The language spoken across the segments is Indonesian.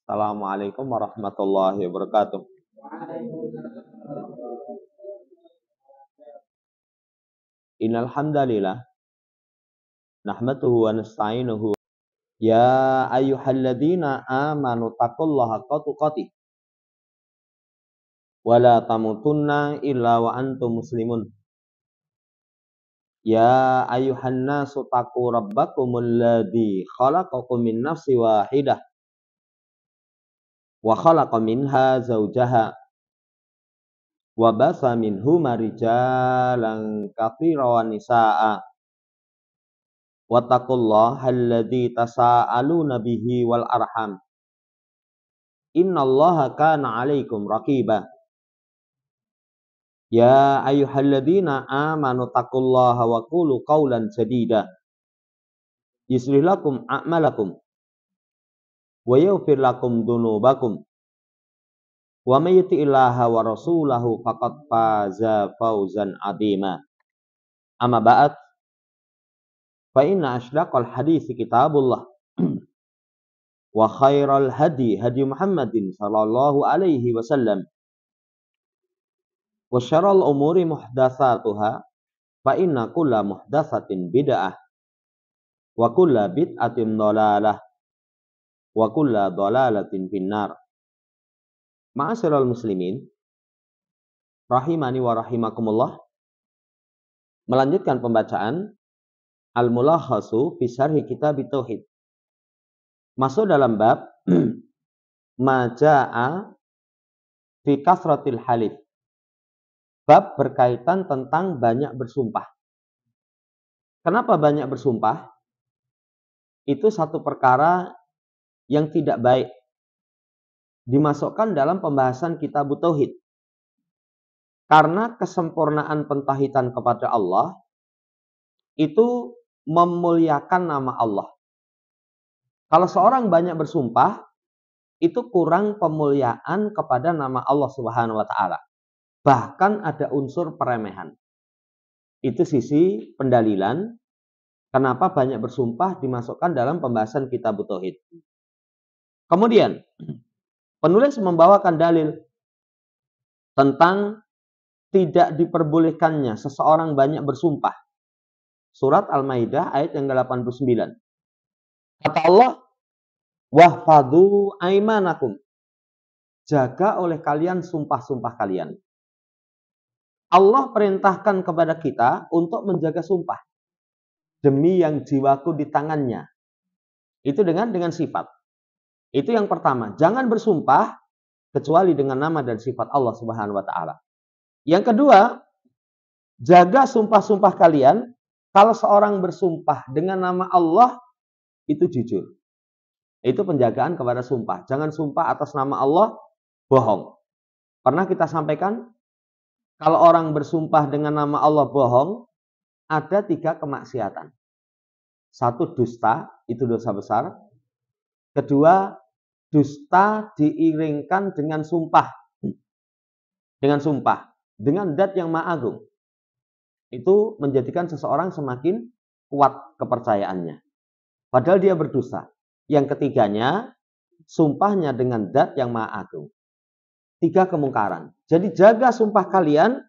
Assalamualaikum warahmatullahi wabarakatuh. Innal hamdalillah nahmaduhu wa nasta'inuhu. Ya ayyuhalladzina amanu taqullaha haqqa tuqatih wa la tamutunna illa wa antum muslimun. Ya ayyuhan nasu taqu rabbakumul ladzi khalaqakum min nafsin wahidah wa khalaqa minha zawjaha wa basa minhuma rijalan katsiran wa nisaa'a. Wattaqullaha alladzi tasaaluna bihi wal arham. Innallaha kana 'alaikum raqiba. Ya ayyuhalladzina amanu taqullaha wa qulu qawlan sadida. Yuslih lakum a'malakum wa yaghfir lakum dzunubakum. Wa may yuti'illaha wa rasulahu faqad faza fawzan 'azima. Amma ba'd. Fa inna asydaqal hadits kitabullah. Wa khairal hadi Muhammadin sallallahu alaihi wasallam. Wa syarrul umuri muhdatsatuha fa inna kulla muhdatsatin bid'ah wa kulla bid'atin dhalalah wa kulla dhalalatin finnar. Ma'asyiral muslimin rahimani wa rahimakumullah. Melanjutkan pembacaan Al-Mulakhasu fi Syarhi Kitab Tauhid. Masuk dalam bab Majaa fi kasratil halif. Bab berkaitan tentang banyak bersumpah. Kenapa banyak bersumpah? Itu satu perkara yang tidak baik dimasukkan dalam pembahasan kitab tauhid. Karena kesempurnaan pentahidan kepada Allah itu memuliakan nama Allah. Kalau seorang banyak bersumpah, itu kurang pemuliaan kepada nama Allah Subhanahu wa taala. Bahkan ada unsur peremehan. Itu sisi pendalilan kenapa banyak bersumpah dimasukkan dalam pembahasan kitab tauhid. Kemudian penulis membawakan dalil tentang tidak diperbolehkannya seseorang banyak bersumpah. Surat Al-Maidah ayat yang ke-89. Kata Allah, wahfadzu aimanakum. Jaga oleh kalian sumpah-sumpah kalian. Allah perintahkan kepada kita untuk menjaga sumpah. Demi yang jiwaku di tangannya. Itu dengan sifat. Itu yang pertama. Jangan bersumpah kecuali dengan nama dan sifat Allah Subhanahu wa taala. Yang kedua, jaga sumpah-sumpah kalian. Kalau seorang bersumpah dengan nama Allah, itu jujur. Itu penjagaan kepada sumpah. Jangan sumpah atas nama Allah, bohong. Pernah kita sampaikan, kalau orang bersumpah dengan nama Allah bohong, ada 3 kemaksiatan. 1, dusta, itu dosa besar. Kedua, dusta diiringkan dengan sumpah. Dengan sumpah. Dengan zat yang maha agung. Itu menjadikan seseorang semakin kuat kepercayaannya. Padahal dia berdosa. Yang ketiganya, sumpahnya dengan zat yang maha agung. 3 kemungkaran. Jadi jaga sumpah kalian.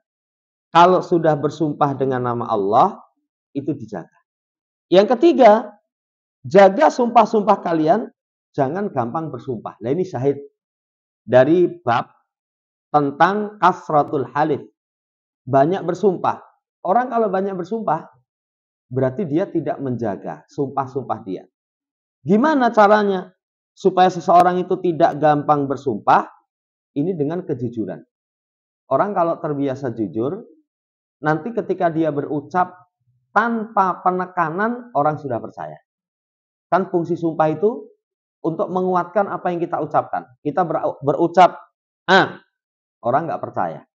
Kalau sudah bersumpah dengan nama Allah, itu dijaga. Yang ketiga, jaga sumpah-sumpah kalian. Jangan gampang bersumpah. Nah ini syahid dari bab tentang kasratul halif. Banyak bersumpah. Orang kalau banyak bersumpah, berarti dia tidak menjaga sumpah-sumpah dia. Gimana caranya supaya seseorang itu tidak gampang bersumpah? Ini dengan kejujuran. Orang kalau terbiasa jujur, nanti ketika dia berucap tanpa penekanan, orang sudah percaya. Kan fungsi sumpah itu untuk menguatkan apa yang kita ucapkan. Kita berucap, orang nggak percaya.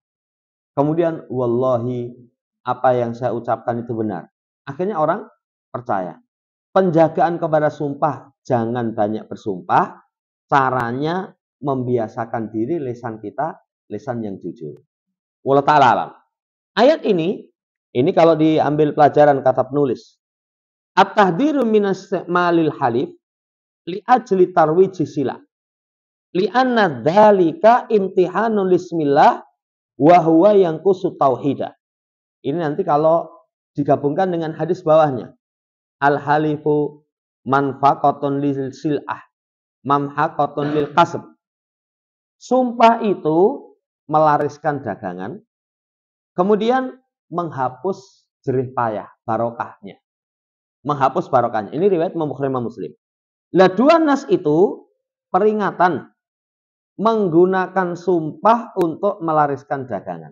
Kemudian, wallahi, apa yang saya ucapkan itu benar. Akhirnya orang percaya. Penjagaan kepada sumpah, jangan banyak bersumpah. Caranya membiasakan diri lisan kita, lisan yang jujur. Wallahu ta'ala alam. Ayat ini kalau diambil pelajaran kata penulis. At-tahdiru minas malil halif li ajli tarwiji sila. Li'anna dzalika imtihanun lismillah wa huwa yanqusu tauhidah. Ini nanti kalau digabungkan dengan hadis bawahnya. Al-halifu manfaqatun lil sil'ah, mamhaqatun lil kasb. Sumpah itu melariskan dagangan, kemudian menghapus jerih payah, barokahnya. Menghapus barokahnya. Ini riwayat Imam Bukhari Imam Muslim. Lah dua nas itu peringatan menggunakan sumpah untuk melariskan dagangan.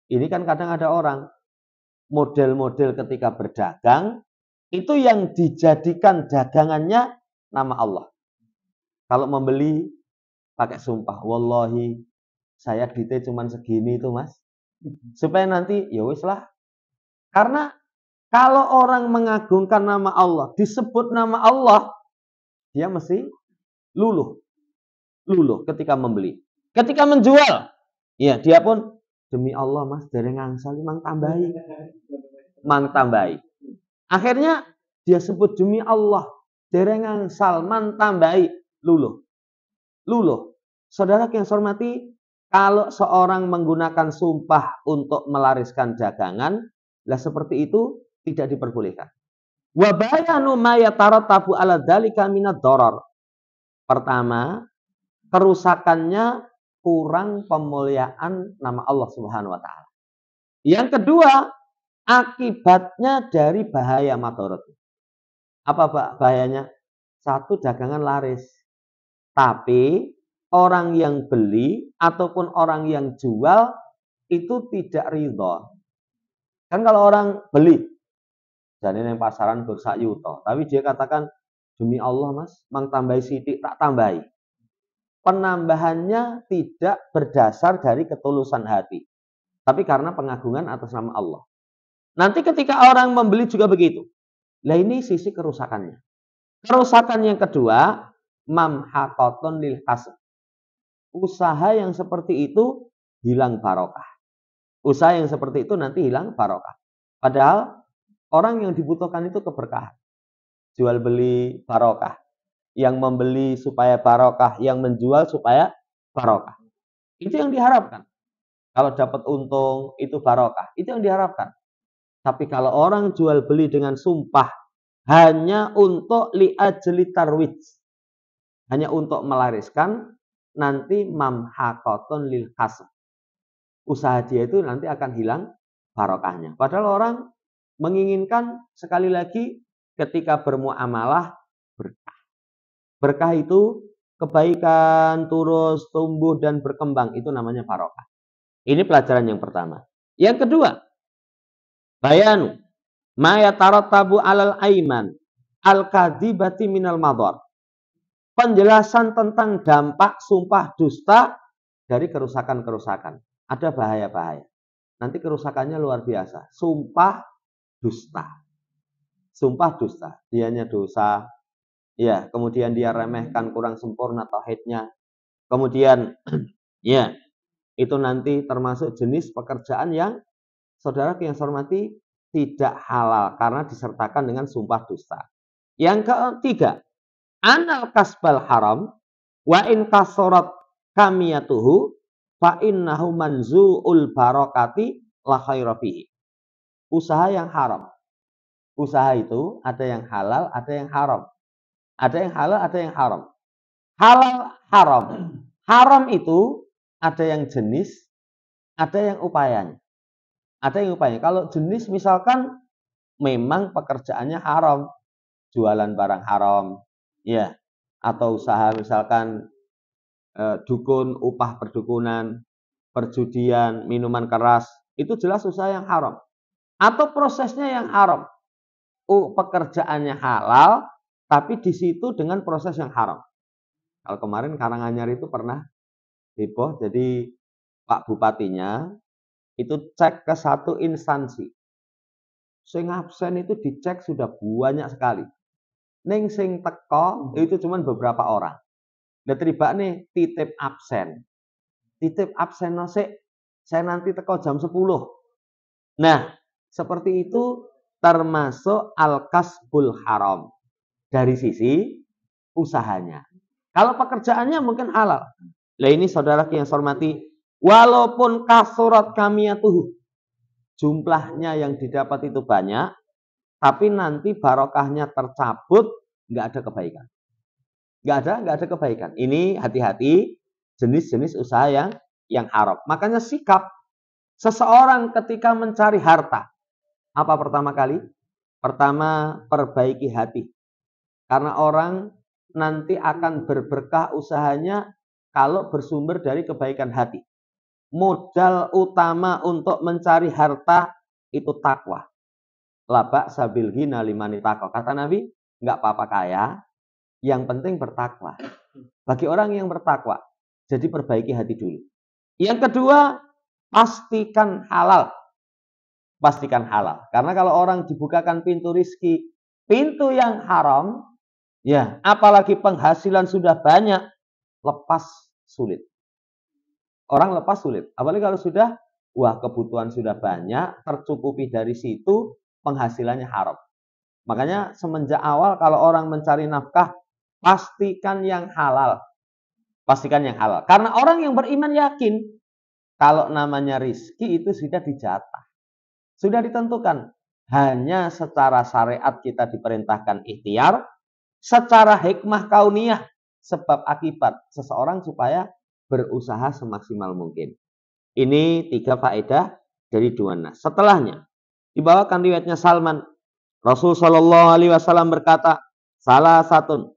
Ini kan kadang ada orang model-model ketika berdagang itu yang dijadikan dagangannya nama Allah. Kalau membeli pakai sumpah, wallahi saya duitnya cuma segini itu mas, supaya nanti ya wis lah. Karena kalau orang mengagungkan nama Allah, disebut nama Allah, dia mesti luluh ketika membeli. Ketika menjual, ya dia pun demi Allah mas, dari ngangsal mang tambahi. Akhirnya dia sebut demi Allah, dereng ngangsal man tambahi, luluh. Saudara yang saya hormati, kalau seorang menggunakan sumpah untuk melariskan dagangan, lah seperti itu tidak diperbolehkan. Wa bayanu ma yatarattabu ala dzalika minad darar. Pertama, kerusakannya kurang pemuliaan nama Allah Subhanahu wa taala. Yang kedua, akibatnya dari bahaya madarat. Apa bahayanya? Satu, dagangan laris. Tapi orang yang beli ataupun orang yang jual itu tidak ridho. Kan kalau orang beli, jadi yang pasaran bersak yuto, tapi dia katakan demi Allah mas, mang tambahi sidik tak tambahi. Penambahannya tidak berdasar dari ketulusan hati, tapi karena pengagungan atas nama Allah. Nanti ketika orang membeli juga begitu. Lah ini sisi kerusakannya. Kerusakan yang kedua, mamhaqatun lil kasb. Usaha yang seperti itu hilang barokah. Usaha yang seperti itu nanti hilang barokah. Padahal orang yang dibutuhkan itu keberkahan. Jual beli barokah. Yang membeli supaya barokah, yang menjual supaya barokah. Itu yang diharapkan. Kalau dapat untung itu barokah, itu yang diharapkan. Tapi kalau orang jual beli dengan sumpah hanya untuk li'ajli tarwij, hanya untuk melariskan, nanti mamhaqatun lil kasb. Usaha dia itu nanti akan hilang barokahnya. Padahal orang menginginkan sekali lagi ketika bermuamalah berkah. Berkah itu kebaikan, terus tumbuh dan berkembang, itu namanya barokah. Ini pelajaran yang pertama. Yang kedua, bayanu ma yatarattabu alal aiman al-kadzibati minal madhar. Penjelasan tentang dampak sumpah dusta dari kerusakan-kerusakan. Ada bahaya-bahaya. Nanti kerusakannya luar biasa. Sumpah dusta. Sumpah dusta. Dianya dosa. Ya, kemudian dia remehkan kurang sempurna tauhidnya. Kemudian, ya, itu nanti termasuk jenis pekerjaan yang saudara yang saya hormati tidak halal karena disertakan dengan sumpah dusta. Yang ketiga, anal kasbal haram wa in kasorat kamiyatuhu fa innahu manzu'ul barakati la khaira fihi. Usaha yang haram. Usaha itu ada yang halal, ada yang haram. Ada yang halal, ada yang haram. Halal, haram. Haram itu ada yang jenis, ada yang upayanya. Ada yang upayanya. Kalau jenis misalkan memang pekerjaannya haram, jualan barang haram, ya, atau usaha misalkan dukun, upah perdukunan, perjudian, minuman keras, itu jelas usaha yang haram. Atau prosesnya yang haram. Pekerjaannya halal, tapi di situ dengan proses yang haram. Kalau kemarin Karanganyar itu pernah heboh, jadi Pak Bupatinya itu cek ke satu instansi. Sing absen itu dicek sudah banyak sekali. Ning sing teko itu cuma beberapa orang. Nah tiba nih titip absen. Titip absen nosek, saya nanti teko jam 10. Nah, seperti itu termasuk al-kasbul haram dari sisi usahanya. Kalau pekerjaannya mungkin halal. Lah ini saudara yang saya hormati, walaupun kasurat kamiyatuhu, jumlahnya yang didapat itu banyak, tapi nanti barokahnya tercabut, nggak ada kebaikan. Nggak ada kebaikan. Ini hati-hati jenis-jenis usaha yang haram. Makanya sikap seseorang ketika mencari harta, apa pertama kali? Pertama, perbaiki hati. Karena orang nanti akan berberkah usahanya kalau bersumber dari kebaikan hati. Modal utama untuk mencari harta itu takwa. Laba sabil ghina liman ittaqa. Kata Nabi, nggak apa-apa kaya, yang penting bertakwa. Bagi orang yang bertakwa, jadi perbaiki hati dulu. Yang kedua, pastikan halal. Pastikan halal. Karena kalau orang dibukakan pintu rizki, pintu yang haram, ya, apalagi penghasilan sudah banyak, lepas sulit. Orang lepas sulit. Apalagi kalau sudah, wah kebutuhan sudah banyak, tercukupi dari situ, penghasilannya haram. Makanya semenjak awal kalau orang mencari nafkah, pastikan yang halal. Pastikan yang halal. Karena orang yang beriman yakin, kalau namanya rizki itu sudah dijatah. Sudah ditentukan. Hanya secara syariat kita diperintahkan ikhtiar, secara hikmah kauniyah, sebab akibat seseorang supaya berusaha semaksimal mungkin. Ini 3 faedah dari 2 nas. Setelahnya, dibawakan riwayatnya Salman. Rasul Shallallahu Alaihi Wasallam berkata, salah satu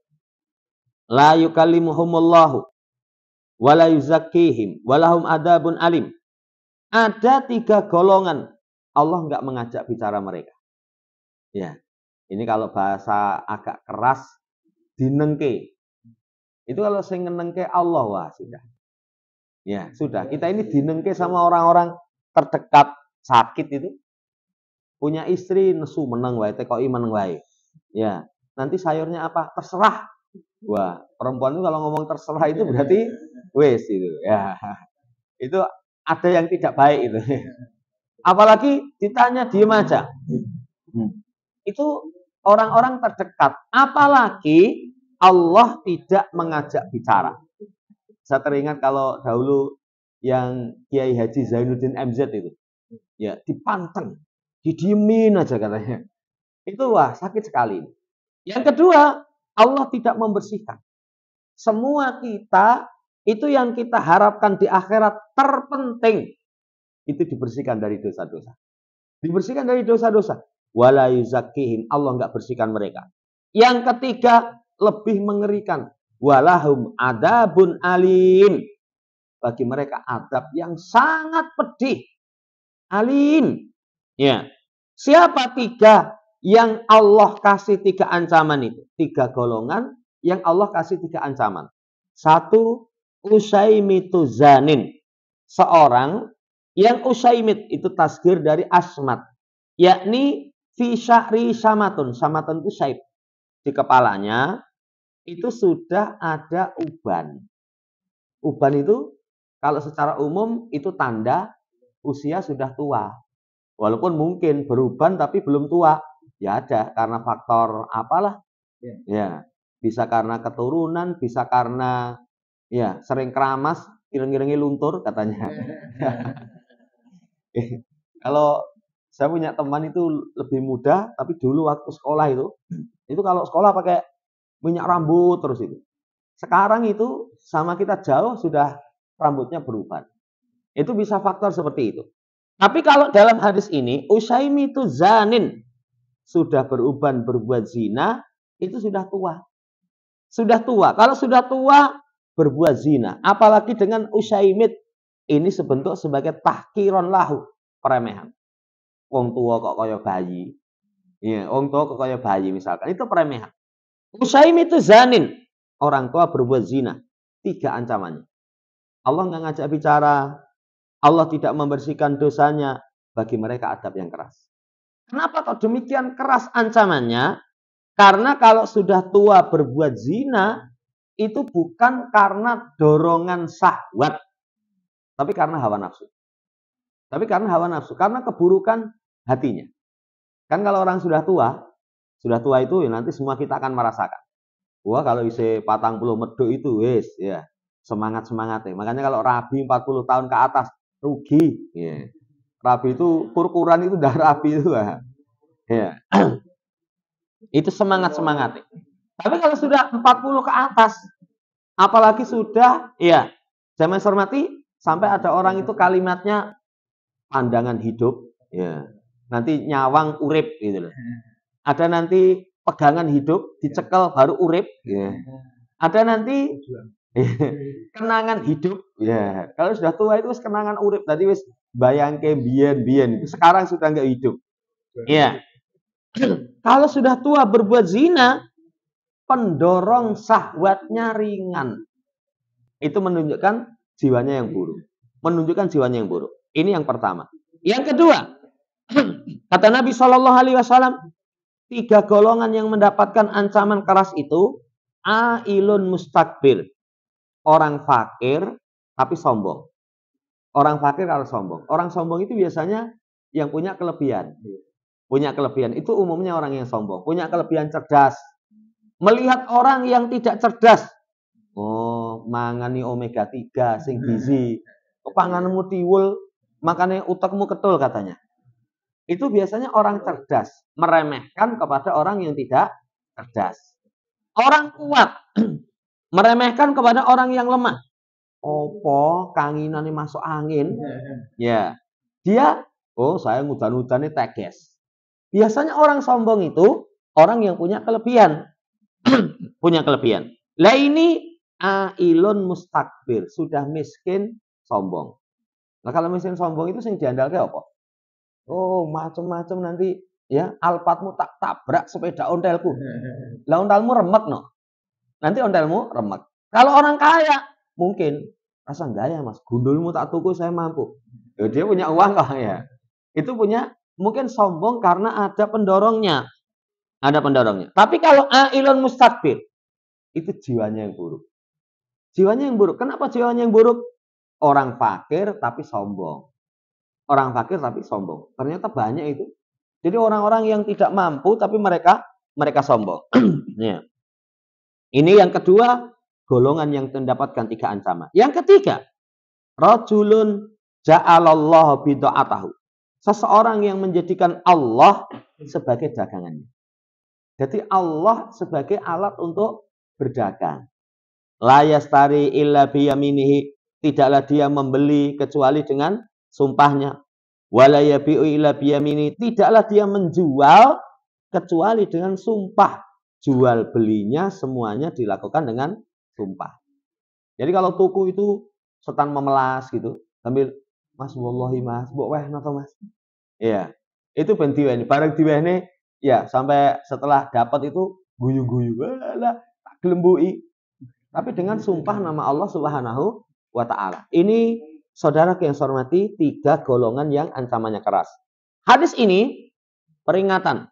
la yukallimuhumullahu wa la yuzakkihim wa lahum adabun alim. Ada 3 golongan Allah nggak mengajak bicara mereka. Ya, ini kalau bahasa agak keras, dinengke. Itu kalau saya ngenengke Allah, wah sudah. Ya, sudah. Kita ini dinengke sama orang-orang terdekat sakit itu. Punya istri nesu meneng wae, tekoi meneng wae. Ya, nanti sayurnya apa? Terserah. Wah, perempuan itu kalau ngomong terserah itu berarti wes itu. Ya. Itu ada yang tidak baik itu. Apalagi ditanya diem aja. Itu orang-orang terdekat. Apalagi Allah tidak mengajak bicara. Saya teringat kalau dahulu yang Kiai Haji Zainuddin MZ itu. Ya, dipanteng. Didiemin aja katanya. Itu wah sakit sekali. Yang kedua, Allah tidak membersihkan. Semua kita, itu yang kita harapkan di akhirat terpenting. Itu dibersihkan dari dosa-dosa. Dibersihkan dari dosa-dosa. Wala yuzakkihim, Allah nggak bersihkan mereka. Yang ketiga, lebih mengerikan. Walahum adabun alim. Bagi mereka adab yang sangat pedih. Alim. Ya. Siapa 3 yang Allah kasih 3 ancaman itu? 3 golongan yang Allah kasih 3 ancaman. 1, usaimitu zanin. Seorang yang usaimit itu tasgir dari asmat. Yakni fi syahri samatun. Samatun itu syaib. Di kepalanya itu sudah ada uban. Uban itu kalau secara umum itu tanda usia sudah tua. Walaupun mungkin beruban tapi belum tua. Ya ada karena faktor apalah. Ya, bisa karena keturunan, bisa karena ya sering keramas, ireng-irengi luntur katanya. Kalau saya punya teman itu lebih muda, tapi dulu waktu sekolah itu kalau sekolah pakai minyak rambut terus itu. Sekarang itu sama kita jauh sudah rambutnya beruban. Itu bisa faktor seperti itu. Tapi kalau dalam hadis ini, usaimi itu zanin. Sudah beruban berbuat zina, itu sudah tua. Sudah tua. Kalau sudah tua, berbuat zina. Apalagi dengan usaimit. Ini sebentuk sebagai tahkiron lahu. Peremehan. Wong tua kok kaya bayi. Ya, wong tua kok kaya bayi misalkan. Itu peremehan. Usaimi itu zanin. Orang tua berbuat zina. 3 ancamannya. Allah nggak ngajak bicara. Allah tidak membersihkan dosanya, bagi mereka adab yang keras. Kenapa kok demikian keras ancamannya? Karena kalau sudah tua berbuat zina, itu bukan karena dorongan syahwat, tapi karena hawa nafsu. Karena keburukan hatinya. Kan kalau orang sudah tua itu ya nanti semua kita akan merasakan. Wah, kalau isi 40 meduk itu wis ya, semangat-semangatnya. Makanya kalau rabi 40 tahun ke atas rugi, ya. Rabi itu kurkuran itu udah rabi itu, ya. Itu semangat-semangatnya. Tapi kalau sudah 40 ke atas, apalagi sudah, ya, zaman hormati sampai ada orang itu kalimatnya pandangan hidup, ya. Nanti nyawang urip gitu loh. Ada nanti pegangan hidup dicekel baru urip, ya. Ada nanti kenangan hidup, ya. Kalau sudah tua itu kenangan urip, tadi wis bayangke biyen-biyen. Sekarang sudah nggak hidup. Ya. Kalau sudah tua berbuat zina, pendorong syahwatnya ringan. Itu menunjukkan jiwanya yang buruk. Menunjukkan jiwanya yang buruk. Ini yang pertama. Yang kedua, kata Nabi Shallallahu Alaihi Wasallam, 3 golongan yang mendapatkan ancaman keras itu ailun mustakbir. Orang fakir tapi sombong. Orang fakir kalau sombong. Orang sombong itu biasanya yang punya kelebihan. Punya kelebihan itu umumnya orang yang sombong. Punya kelebihan cerdas. Melihat orang yang tidak cerdas. Oh, mangani omega 3 sing gizi. Kepanganmu tiwul, makanya utekmu ketul katanya. Itu biasanya orang cerdas. Meremehkan kepada orang yang tidak cerdas. Orang kuat. Meremehkan kepada orang yang lemah. Opo kanginane masuk angin. Ya. Dia, oh saya ngudan-ngudannya teges. Biasanya orang sombong itu orang yang punya kelebihan. Punya kelebihan. Lah ini ailun mustakbir, sudah miskin sombong. Nah kalau miskin sombong itu sing diandalke apa? Oh, macam-macam nanti ya, alpatmu tak tabrak sepeda ontelku. Lah ontelmu remek no. Nanti ontelmu remek. Kalau orang kaya mungkin rasa gaya Mas, gundulmu tak tuku saya mampu. Ya, dia punya uang kok ya. Itu punya mungkin sombong karena ada pendorongnya. Ada pendorongnya. Tapi kalau ailun mustakbir, itu jiwanya yang buruk. Jiwanya yang buruk. Kenapa jiwanya yang buruk? Orang fakir tapi sombong. Orang fakir tapi sombong. Ternyata banyak itu. Jadi orang-orang yang tidak mampu tapi mereka sombong. Ya. Ini yang kedua, golongan yang mendapatkan 3 ancaman. Yang ketiga, rajulun ja'alallahu bida'atahu. Seseorang yang menjadikan Allah sebagai dagangannya. Jadi Allah sebagai alat untuk berdagang. La yastari illa biyaminihi. Tidaklah dia membeli kecuali dengan sumpahnya. Wala yabi'u illa biyamini. Tidaklah dia menjual kecuali dengan sumpah. Jual belinya semuanya dilakukan dengan sumpah. Jadi kalau tuku itu setan memelas gitu, sambil Mas wallahi Mas, mbok weh napa Mas? Iya. Itu ben diwehne, bareng diwehne ya sampai setelah dapat itu guyu-guyu. Walah, tak gelembui. Tapi dengan sumpah nama Allah Subhanahu wa taala. Ini saudara yang saya hormati, 3 golongan yang ancamannya keras. Hadis ini peringatan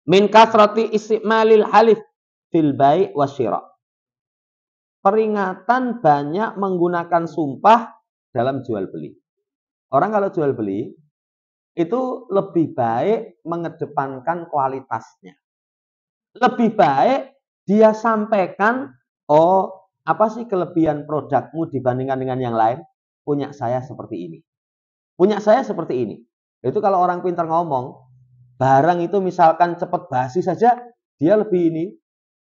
min kasrati istimalil halif fil bai' wasyira. Peringatan banyak menggunakan sumpah dalam jual beli. Orang kalau jual beli itu lebih baik mengedepankan kualitasnya. Lebih baik dia sampaikan, oh apa sih kelebihan produkmu dibandingkan dengan yang lain? Punya saya seperti ini. Punya saya seperti ini. Itu kalau orang pintar ngomong, barang itu misalkan cepat basi saja, dia lebih ini,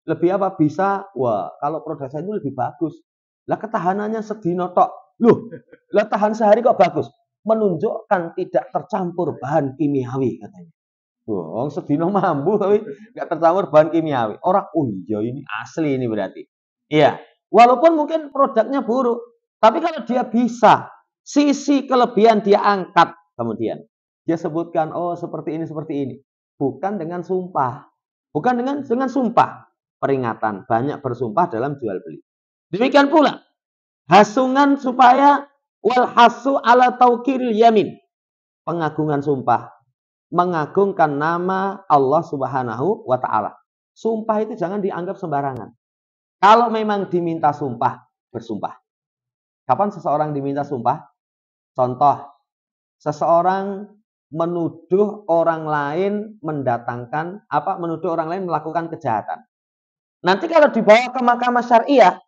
lebih apa bisa, wah kalau produk saya itu lebih bagus. Lah ketahanannya sedino tok. Loh, lah tahan sehari kok bagus. Menunjukkan tidak tercampur bahan kimiawi katanya. Wong sedino mambu tapi nggak tercampur bahan kimiawi. Orang, oh iya ini asli ini berarti. Iya, walaupun mungkin produknya buruk, tapi kalau dia bisa sisi kelebihan dia angkat kemudian dia sebutkan, oh seperti ini, bukan dengan sumpah, bukan dengan sumpah. Peringatan banyak bersumpah dalam jual beli. Demikian pula hasungan supaya wal hasu ala taukiril yamin, pengagungan sumpah, mengagungkan nama Allah Subhanahu wa taala. Sumpah itu jangan dianggap sembarangan. Kalau memang diminta sumpah, bersumpah. Kapan seseorang diminta sumpah? Contoh, seseorang menuduh orang lain mendatangkan menuduh orang lain melakukan kejahatan. Nanti kalau dibawa ke mahkamah syariah,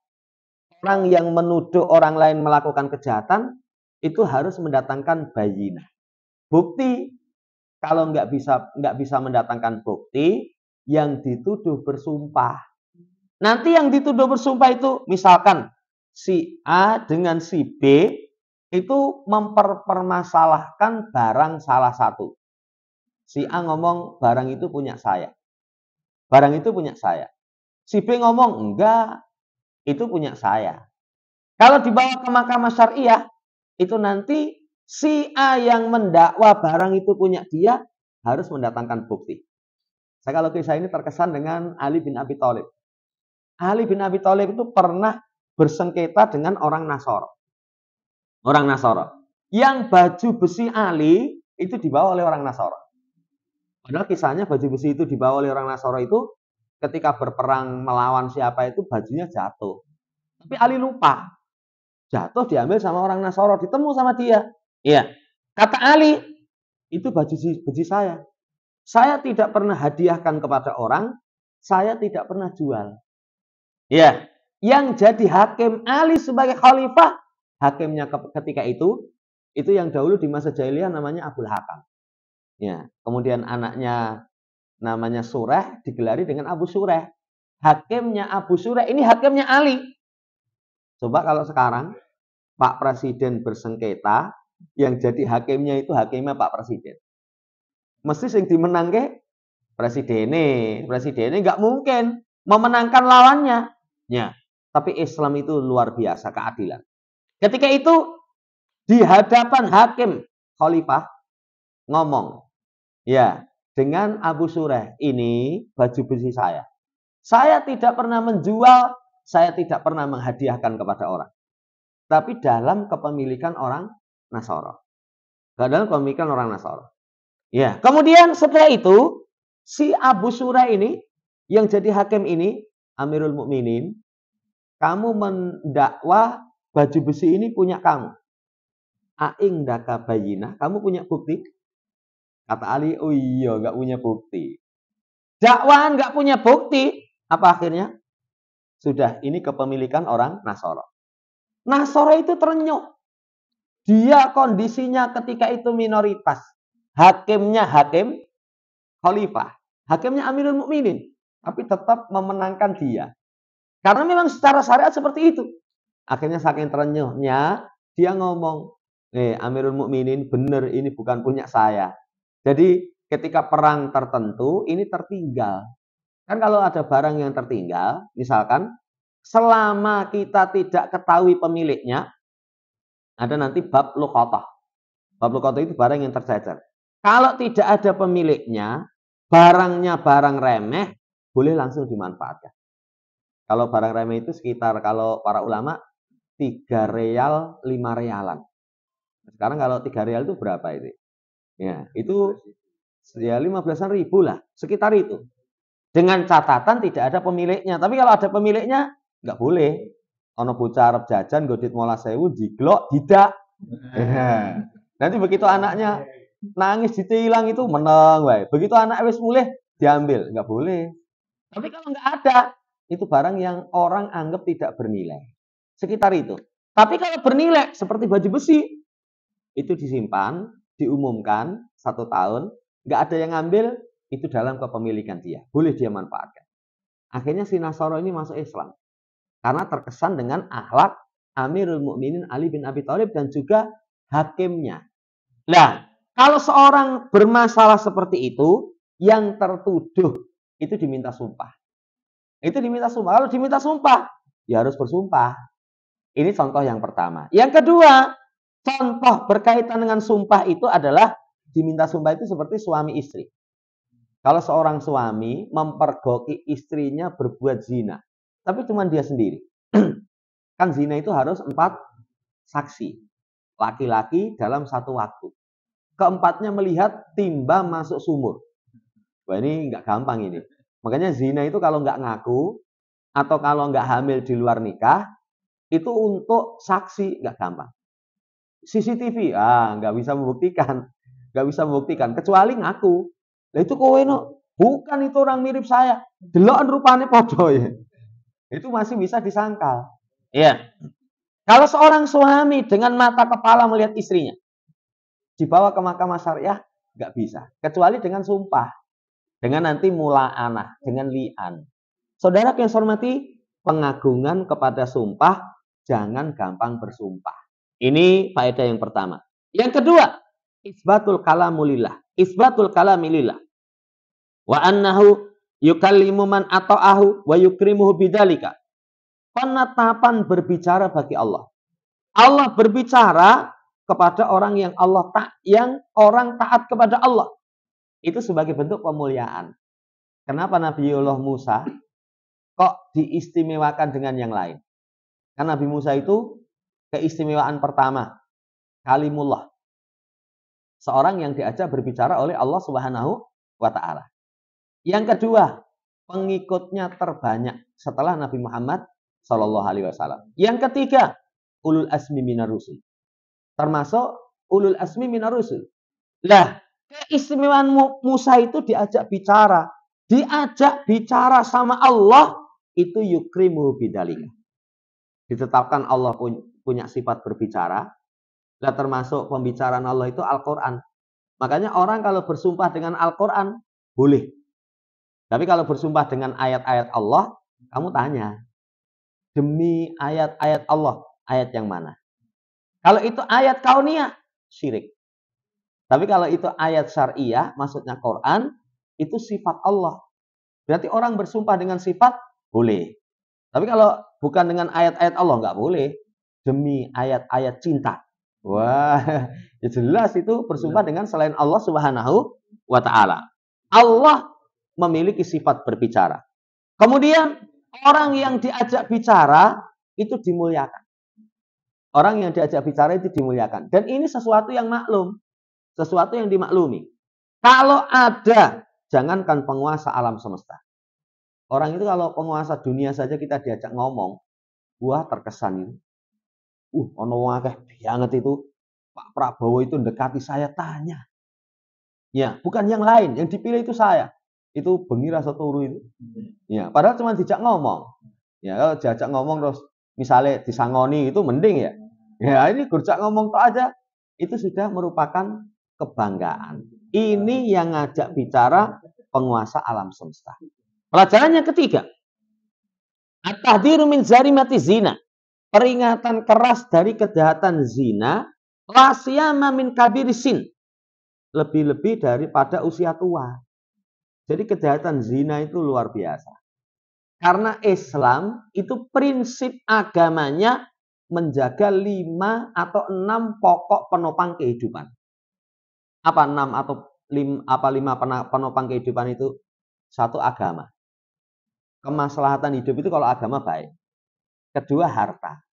orang yang menuduh orang lain melakukan kejahatan itu harus mendatangkan bayinah. Bukti. Kalau nggak bisa mendatangkan bukti, yang dituduh bersumpah. Nanti yang dituduh bersumpah itu, misalkan si A dengan si B itu mempermasalahkan barang salah satu. Si A ngomong barang itu punya saya. Barang itu punya saya. Si B ngomong enggak, itu punya saya. Kalau dibawa ke mahkamah syariah, itu nanti si A yang mendakwa barang itu punya dia harus mendatangkan bukti. Saya kalau kisah ini terkesan dengan Ali bin Abi Thalib. Ali bin Abi Thalib itu pernah bersengketa dengan orang Nasoro. Orang Nasoro. Yang baju besi Ali itu dibawa oleh orang Nasoro. Padahal kisahnya baju besi itu dibawa oleh orang Nasoro itu ketika berperang melawan siapa itu bajunya jatuh. Tapi Ali lupa. Jatuh diambil sama orang Nasoro, ditemu sama dia. Iya. Kata Ali, itu baju besi saya. Saya tidak pernah hadiahkan kepada orang, saya tidak pernah jual. Ya, yang jadi hakim Ali sebagai khalifah, hakimnya ketika itu yang dahulu di masa jahiliyah namanya Abul Hakam. Ya, kemudian anaknya namanya Sureh digelari dengan Abu Sureh. Hakimnya Abu Sureh ini hakimnya Ali. Coba kalau sekarang Pak Presiden bersengketa, yang jadi hakimnya itu hakimnya Pak Presiden. Mesti sing dimenangke presidennya nggak mungkin memenangkan lawannya. Ya, tapi Islam itu luar biasa keadilan. Ketika itu di hadapan hakim khalifah ngomong, ya, dengan Abu Sureh, ini baju besi saya. Saya tidak pernah menjual, saya tidak pernah menghadiahkan kepada orang. Tapi dalam kepemilikan orang Nasoro. Dalam kepemilikan orang Nasoro. Ya, kemudian setelah itu si Abu Surah ini yang jadi hakim ini, Amirul Mukminin, kamu mendakwa baju besi ini punya kamu. Aing daka bayinah, kamu punya bukti? Kata Ali, oh iya, nggak punya bukti. Dakwaan nggak punya bukti, apa akhirnya? Sudah, ini kepemilikan orang Nasoro. Nasoro itu terenyuh. Dia kondisinya ketika itu minoritas. Hakimnya hakim khalifah, hakimnya Amirul Mukminin, tapi tetap memenangkan dia. Karena memang secara syariat seperti itu. Akhirnya saking terenyuhnya, dia ngomong, Amirul Mukminin, benar ini bukan punya saya. Jadi ketika perang tertentu, ini tertinggal. Kan kalau ada barang yang tertinggal, misalkan, selama kita tidak ketahui pemiliknya, ada nanti bab luqatah. Bab luqatah itu barang yang tercecer. Kalau tidak ada pemiliknya, barangnya barang remeh, boleh langsung dimanfaatkan. Kalau barang remeh itu sekitar, kalau para ulama, 3 real, 5 realan. Sekarang kalau 3 real itu berapa itu? Ya, itu ya 15-an ribu lah, sekitar itu. Dengan catatan tidak ada pemiliknya. Tapi kalau ada pemiliknya, nggak boleh. Ono bocah arep jajan, godit mola sewu, jiglok, tidak. Nanti begitu anaknya nangis ditilang itu menang, wae. Begitu anak wis mulih diambil, nggak boleh. Tapi kalau nggak ada, itu barang yang orang anggap tidak bernilai. Sekitar itu. Tapi kalau bernilai seperti baju besi, itu disimpan, diumumkan 1 tahun, nggak ada yang ngambil, itu dalam kepemilikan dia. Boleh dia manfaatkan. Akhirnya si Nasoro ini masuk Islam. Karena terkesan dengan akhlak Amirul Mukminin Ali bin Abi Thalib dan juga hakimnya. Nah, kalau seorang bermasalah seperti itu, yang tertuduh itu diminta sumpah. Itu diminta sumpah. Kalau diminta sumpah, ya harus bersumpah. Ini contoh yang pertama. Yang kedua, contoh berkaitan dengan sumpah itu adalah diminta sumpah itu seperti suami istri. Kalau seorang suami mempergoki istrinya berbuat zina, tapi cuma dia sendiri. Kan zina itu harus 4 saksi. Laki-laki dalam 1 waktu. Keempatnya melihat timba masuk sumur. Wah, ini nggak gampang ini. Makanya zina itu kalau nggak ngaku, atau kalau nggak hamil di luar nikah, itu untuk saksi nggak gampang. CCTV, nggak bisa membuktikan. Nggak bisa membuktikan, kecuali ngaku. Nah itu kowe no, bukan itu orang mirip saya. Deloken rupane podo ya. Itu masih bisa disangkal. Ya. Kalau seorang suami dengan mata kepala melihat istrinya, dibawa ke mahkamah syariah, nggak bisa. Kecuali dengan sumpah. Dengan nanti mula'anah, dengan li'an. Saudara yang saya hormati, pengagungan kepada sumpah, jangan gampang bersumpah. Ini faedah yang pertama. Yang kedua, isbatul kalamulillah. Isbatul kalamilillah. Wa annahu yukallimu man ata'ahu wa yukrimuhu bidalika. Penetapan berbicara bagi Allah. Allah berbicara kepada orang yang orang taat kepada Allah. Itu sebagai bentuk pemuliaan. Kenapa Nabiullah Musa kok diistimewakan dengan yang lain? Karena Nabi Musa itu keistimewaan pertama, kalimullah. Seorang yang diajak berbicara oleh Allah Subhanahu wa taala. Yang kedua, pengikutnya terbanyak setelah Nabi Muhammad Shallallahu alaihi wasallam. Yang ketiga, ulul asmi minar rusul. Termasuk ulul asmi minar rusul. Lah, keistimewaan Musa itu diajak bicara sama Allah, itu yukrimu bidalika. Ditetapkan Allah punya sifat berbicara. Lah termasuk pembicaraan Allah itu Al-Qur'an. Makanya orang kalau bersumpah dengan Al-Qur'an boleh. Tapi kalau bersumpah dengan ayat-ayat Allah, kamu tanya, demi ayat-ayat Allah, ayat yang mana? Kalau itu ayat kauniyah, syirik. Tapi kalau itu ayat syariah, maksudnya Quran, itu sifat Allah. Berarti orang bersumpah dengan sifat, boleh. Tapi kalau bukan dengan ayat-ayat Allah, nggak boleh. Demi ayat-ayat cinta. Wah, ya jelas itu bersumpah dengan selain Allah Subhanahu wa ta'ala. Allah memiliki sifat berbicara. Kemudian, orang yang diajak bicara, itu dimuliakan. Orang yang diajak bicara itu dimuliakan. Dan ini sesuatu yang maklum. Sesuatu yang dimaklumi. Kalau ada, jangankan penguasa alam semesta. Orang itu kalau penguasa dunia saja kita diajak ngomong, wah terkesan itu. Ono akeh banget itu. Pak Prabowo itu mendekati saya, tanya. Ya, bukan yang lain, yang dipilih itu saya. Itu bengi rasa turu itu. Ya, padahal cuma dijak ngomong. Ya, kalau diajak ngomong terus misalnya disangoni itu mending ya. Ya, ini gurjak ngomong tok aja itu sudah merupakan kebanggaan. Ini yang ngajak bicara penguasa alam semesta. Pelajaran yang ketiga. At-tahdhiru min zarimati zina. Peringatan keras dari kejahatan zina. La siyama min kabirisin. Lebih-lebih daripada usia tua. Jadi kejahatan zina itu luar biasa. Karena Islam itu prinsip agamanya menjaga 5 atau 6 pokok penopang kehidupan. Apa 6 atau 5 penopang kehidupan itu? Satu, agama. Kemaslahatan hidup itu kalau agama baik. Kedua, harta.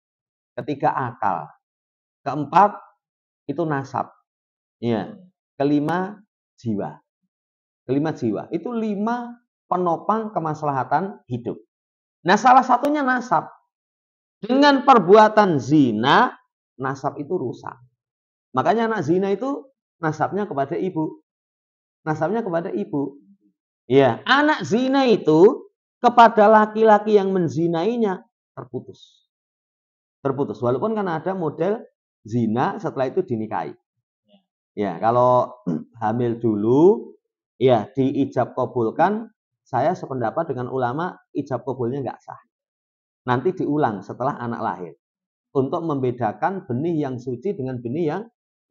Ketiga, akal. Keempat, itu nasab. Ya. Kelima, jiwa. Itu 5 penopang kemaslahatan hidup. Nah, salah satunya nasab. Dengan perbuatan zina, nasab itu rusak. Makanya anak zina itu nasabnya kepada ibu. Nasabnya kepada ibu. Ya, anak zina itu kepada laki-laki yang menzinainya terputus. Terputus. Walaupun kan ada model zina setelah itu dinikahi. Ya, kalau hamil dulu, ya diijab kabulkan, saya sependapat dengan ulama, ijab kabulnya nggak sah. Nanti diulang setelah anak lahir. Untuk membedakan benih yang suci dengan benih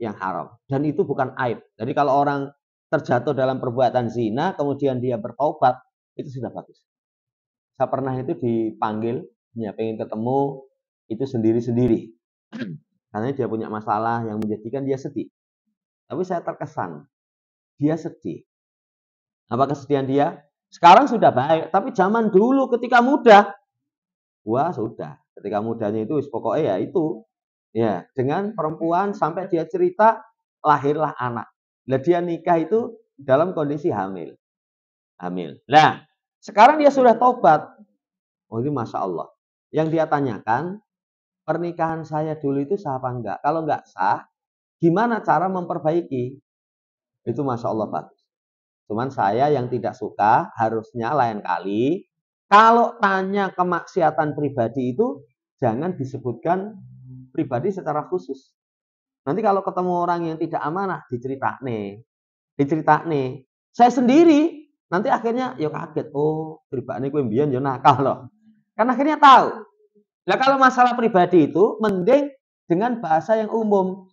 yang haram. Dan itu bukan aib. Jadi kalau orang terjatuh dalam perbuatan zina, kemudian dia bertobat, itu sudah bagus. Saya pernah itu dipanggil, ya pengen ketemu, itu sendiri-sendiri. Karena dia punya masalah yang menjadikan dia sedih. Tapi saya terkesan, dia sedih. Apa kesedihan dia? Sekarang sudah baik, tapi zaman dulu ketika muda, wah sudah. Ketika mudanya itu pokoknya ya itu. Ya, dengan perempuan sampai dia cerita lahirlah anak. Nah, dia nikah itu dalam kondisi hamil. Hamil. Nah, sekarang dia sudah tobat. Oh, ini Masya Allah. Yang dia tanyakan, pernikahan saya dulu itu sah apa enggak? Kalau enggak sah, gimana cara memperbaiki? Itu Masya Allah bagus. Cuman saya yang tidak suka, harusnya lain kali kalau tanya kemaksiatan pribadi itu jangan disebutkan pribadi secara khusus. Nanti kalau ketemu orang yang tidak amanah diceritane. Saya sendiri nanti akhirnya ya kaget, oh pribadi gue mbiyen ya nakal loh. Kan akhirnya tahu. Nah kalau masalah pribadi itu mending dengan bahasa yang umum.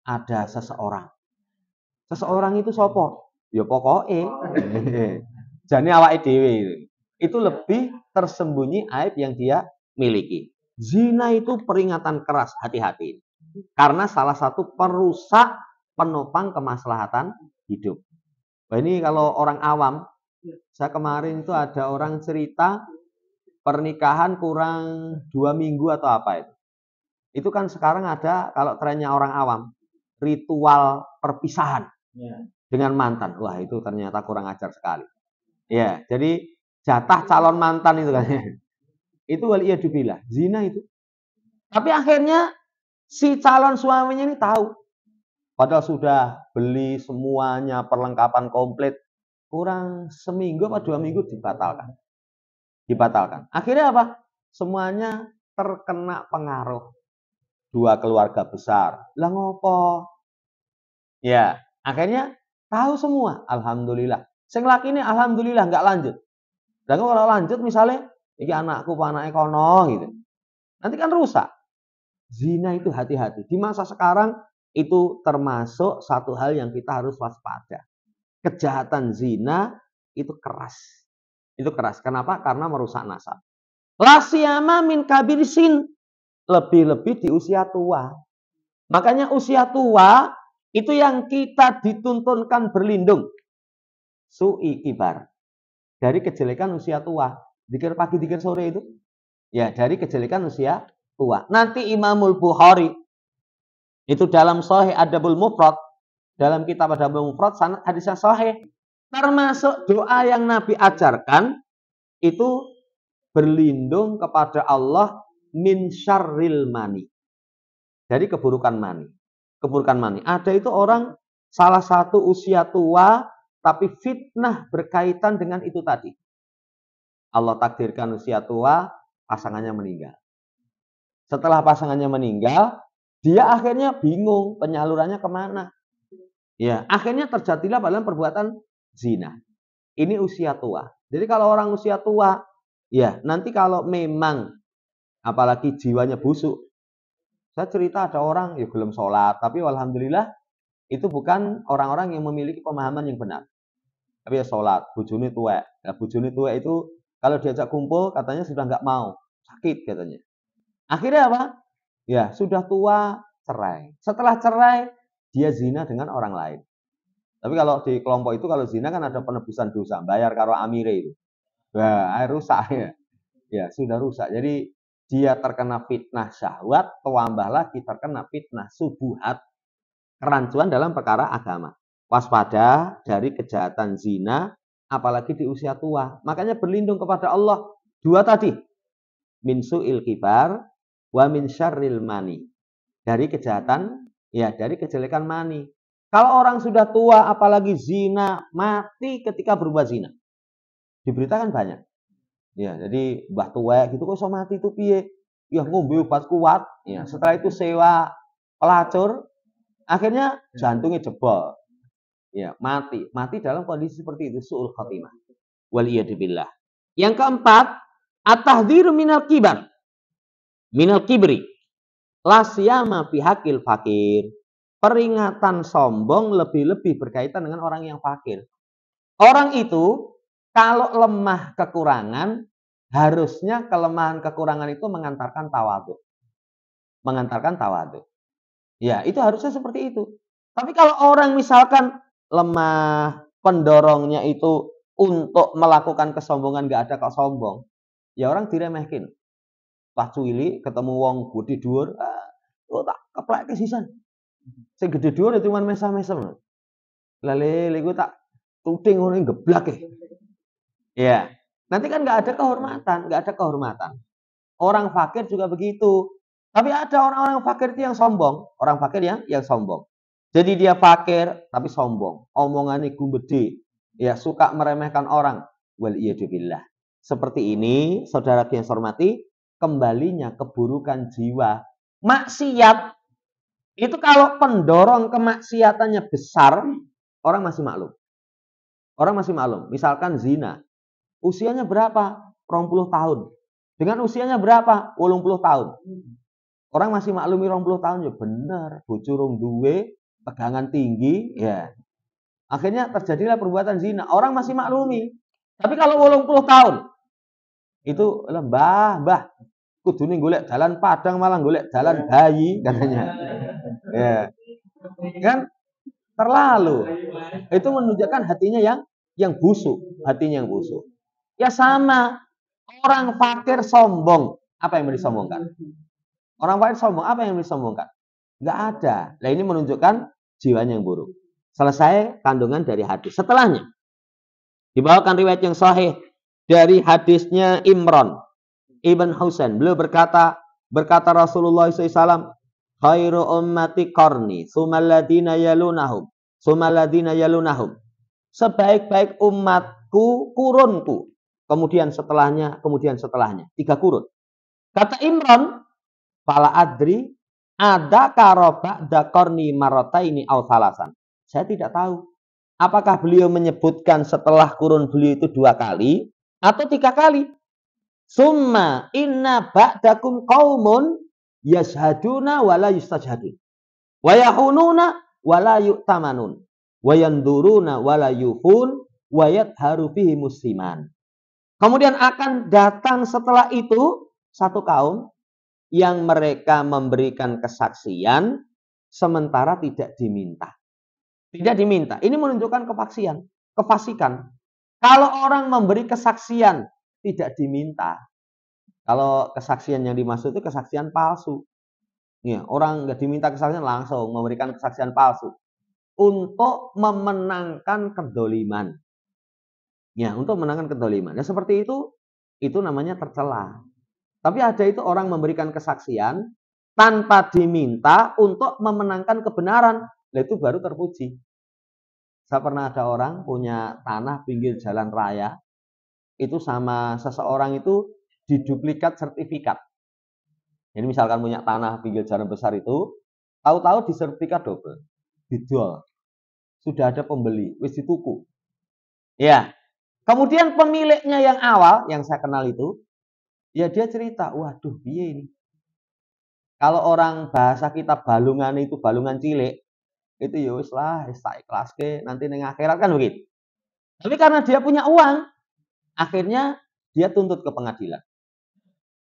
Ada seseorang. Seseorang itu sopo? Ya pokoknya. Jane awake dhewe. Itu lebih tersembunyi aib yang dia miliki. Zina itu peringatan keras, hati-hati. Karena salah satu perusak penopang kemaslahatan hidup. Nah, ini kalau orang awam, saya kemarin itu ada orang cerita pernikahan kurang 2 minggu atau apa itu. Itu kan sekarang ada kalau trennya orang awam, ritual perpisahan dengan mantan. Wah itu ternyata kurang ajar sekali. Ya, jadi jatah calon mantan itu kan. Itu waliyadzubillah, zina itu. Tapi akhirnya si calon suaminya ini tahu. Padahal sudah beli semuanya perlengkapan komplit. Kurang seminggu atau 2 minggu dibatalkan. Akhirnya apa? Semuanya terkena pengaruh. 2 keluarga besar. Lah ngopo? Ya, akhirnya tahu semua. Alhamdulillah. Sing laki ini alhamdulillah nggak lanjut. Dan kalau lanjut misalnya, iki anakku anaknya kono gitu. Nanti kan rusak. Zina itu hati-hati. Di masa sekarang itu termasuk satu hal yang kita harus waspada. Kejahatan zina itu keras. Itu keras. Kenapa? Karena merusak nasab. La siyama min kabirisin. Lebih-lebih di usia tua. Makanya usia tua itu yang kita dituntunkan berlindung. Su'i kibar. Dari kejelekan usia tua. Dikir pagi, dikir sore itu. Ya, dari kejelekan usia tua. Nanti Imamul Bukhari itu dalam Sahih Adabul Mufrad, dalam kitab Adabul Mufrad sanad hadisnya sahih. Termasuk doa yang Nabi ajarkan itu berlindung kepada Allah min syarril mani. Dari keburukan mani. Keburukan mani. Ada itu orang salah satu usia tua tapi fitnah berkaitan dengan itu tadi. Allah takdirkan usia tua, pasangannya meninggal. Setelah pasangannya meninggal, dia akhirnya bingung penyalurannya kemana. Ya, akhirnya terjadilah dalam perbuatan zina. Ini usia tua. Jadi kalau orang usia tua, ya nanti kalau memang apalagi jiwanya busuk. Saya cerita ada orang ya belum sholat, tapi alhamdulillah itu bukan orang-orang yang memiliki pemahaman yang benar. Tapi ya sholat, bojone tuwek. Nah, bojone tuwek itu kalau diajak kumpul katanya sudah nggak mau, sakit katanya. Akhirnya apa? Ya sudah tua, cerai. Setelah cerai, dia zina dengan orang lain. Tapi kalau di kelompok itu kalau zina kan ada penebusan dosa, bayar karo amire itu. Wah, rusak ya. Ya sudah rusak. Jadi dia terkena fitnah syahwat, tambah lagi terkena fitnah subuhat, kerancuan dalam perkara agama. Waspada dari kejahatan zina, apalagi di usia tua. Makanya berlindung kepada Allah. Dua tadi. Min su'il kibar, wa min syarril mani. Dari kejahatan, ya dari kejelekan mani. Kalau orang sudah tua, apalagi zina, mati ketika berbuat zina. Diberitakan banyak. Ya, jadi mbah tuwek gitu kok iso mati itu piye? Ya ngombe obat kuat. Ya, setelah itu sewa pelacur, akhirnya jantungnya jebol. Ya, mati dalam kondisi seperti itu, su'ul khatimah. Waliyadzubillah. Yang keempat, at-tahdhiru minal kibar. Minal kibri. La siyama fi hakil fakir. Peringatan sombong lebih-lebih berkaitan dengan orang yang fakir. Orang itu kalau lemah kekurangan, harusnya kelemahan kekurangan itu mengantarkan tawadhu. Mengantarkan tawadhu. Ya, itu harusnya seperti itu. Tapi kalau orang misalkan lemah, pendorongnya itu untuk melakukan kesombongan, nggak ada kok sombong, ya orang diremehkin. Pak Cuili ketemu wong gede dhuwur, oh tak keplek sisan. Sing gede dhuwur cuma mesam-mesem. Lah lele ku tak tuting ngono geblak ya. Nanti kan nggak ada kehormatan. Orang fakir juga begitu. Tapi ada orang-orang fakir itu yang sombong, yang sombong. Jadi dia fakir tapi sombong, omongannya gumbede. Ya, suka meremehkan orang. Wal billah. Seperti ini, saudara yang saya hormati, kembalinya keburukan jiwa. Maksiat itu kalau pendorong kemaksiatannya besar, orang masih maklum. Orang masih maklum. Misalkan zina. Usianya berapa? 20 tahun. Dengan usianya berapa? 80 tahun. Orang masih maklumi 20 tahun, ya benar. Bocurung duwe, pegangan tinggi, ya. Akhirnya terjadilah perbuatan zina. Orang masih maklumi. Tapi kalau 80 tahun, itu mbah, kudune golek jalan padang malah golek jalan bayi katanya. Ya. Kan terlalu. Itu menunjukkan hatinya yang busuk, hatinya yang busuk. Ya sama, orang fakir sombong, apa yang mau disombongkan? Orang fakir sombong, apa yang disombongkan? Enggak ada. Nah, ini menunjukkan jiwanya yang buruk. Selesai kandungan dari hadis. Setelahnya dibawakan riwayat yang sahih dari hadisnya Imran Ibn Husain. Beliau berkata Rasulullah SAW, khairu ummati qarni, sumalladina yalunahum, sumalladina yalunahum. Sebaik-baik umatku kurunku. Kemudian setelahnya. 3 kurun. Kata Imran, fala adri ada karoba dakorni marotaini au salasan. Saya tidak tahu. Apakah beliau menyebutkan setelah kurun beliau itu 2 kali atau 3 kali? Summa inna ba'dakum qaumun yashhaduna wala yustajhadun. Wa yahununa wala yu'tamanun. Wa yanduruna wala yufun wa yadharu fihi musliman. Kemudian akan datang setelah itu 1 kaum yang mereka memberikan kesaksian sementara tidak diminta. Tidak diminta. Ini menunjukkan kefasikan. Kalau orang memberi kesaksian tidak diminta. Kalau kesaksian yang dimaksud itu kesaksian palsu. Ya, orang nggak diminta kesaksian langsung memberikan kesaksian palsu untuk memenangkan kedoliman. Ya, untuk memenangkan kedoliman. Ya, seperti itu namanya tercela. Tapi ada itu orang memberikan kesaksian tanpa diminta untuk memenangkan kebenaran. Nah, itu baru terpuji. Saya pernah ada orang punya tanah pinggir jalan raya. Itu sama seseorang itu diduplikat sertifikat. Jadi misalkan punya tanah pinggir jalan besar itu, tahu-tahu di sertifikat double. Dijual. Sudah ada pembeli, wis dituku. Ya. Kemudian pemiliknya yang awal, yang saya kenal itu, ya dia cerita, waduh piye ini. Kalau orang bahasa kita balungan itu balungan cilik, itu ya wis lah, wis tak ikhlaske, nanti ning akhirat kan begitu. Tapi karena dia punya uang, akhirnya dia tuntut ke pengadilan.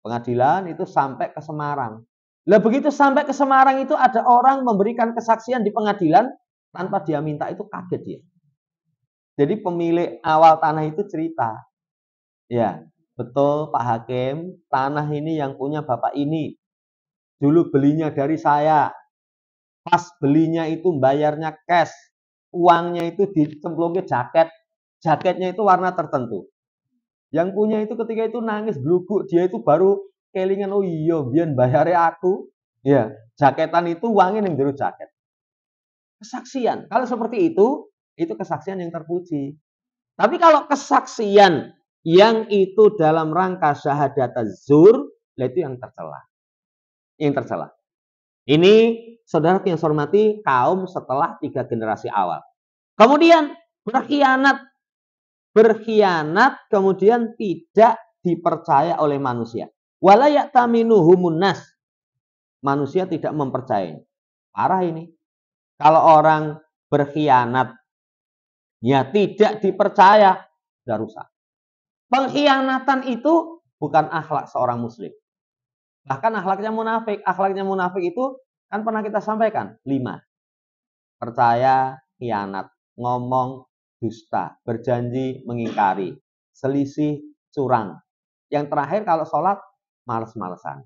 Pengadilan itu sampai ke Semarang. Lah begitu sampai ke Semarang itu ada orang memberikan kesaksian di pengadilan tanpa dia minta, itu kaget dia. Jadi pemilik awal tanah itu cerita, ya betul Pak Hakim, tanah ini yang punya Bapak ini. Dulu belinya dari saya. Pas belinya itu bayarnya cash. Uangnya itu dicemplungin jaket. Jaketnya itu warna tertentu. Yang punya itu ketika itu nangis blubuk. Dia itu baru kelingan, oh iya biar bayarnya aku. Ya, jaketan itu uangnya yang jero jaket. Kesaksian. Kalau seperti itu kesaksian yang terpuji. Tapi kalau kesaksian yang itu dalam rangka syahadat zur, itu yang tercela. Yang tercela. Ini saudara yang saya hormati, kaum setelah 3 generasi awal. Kemudian berkhianat kemudian tidak dipercaya oleh manusia. Wala ya'taminuhumun nas. Manusia tidak mempercayai. Parah ini. Kalau orang berkhianat ya tidak dipercaya, sudah rusak. Pengkhianatan itu bukan akhlak seorang muslim. Bahkan akhlaknya munafik. Akhlaknya munafik itu kan pernah kita sampaikan. 5. Percaya, khianat, ngomong, dusta, berjanji, mengingkari, selisih, curang. Yang terakhir kalau sholat, males-malesan.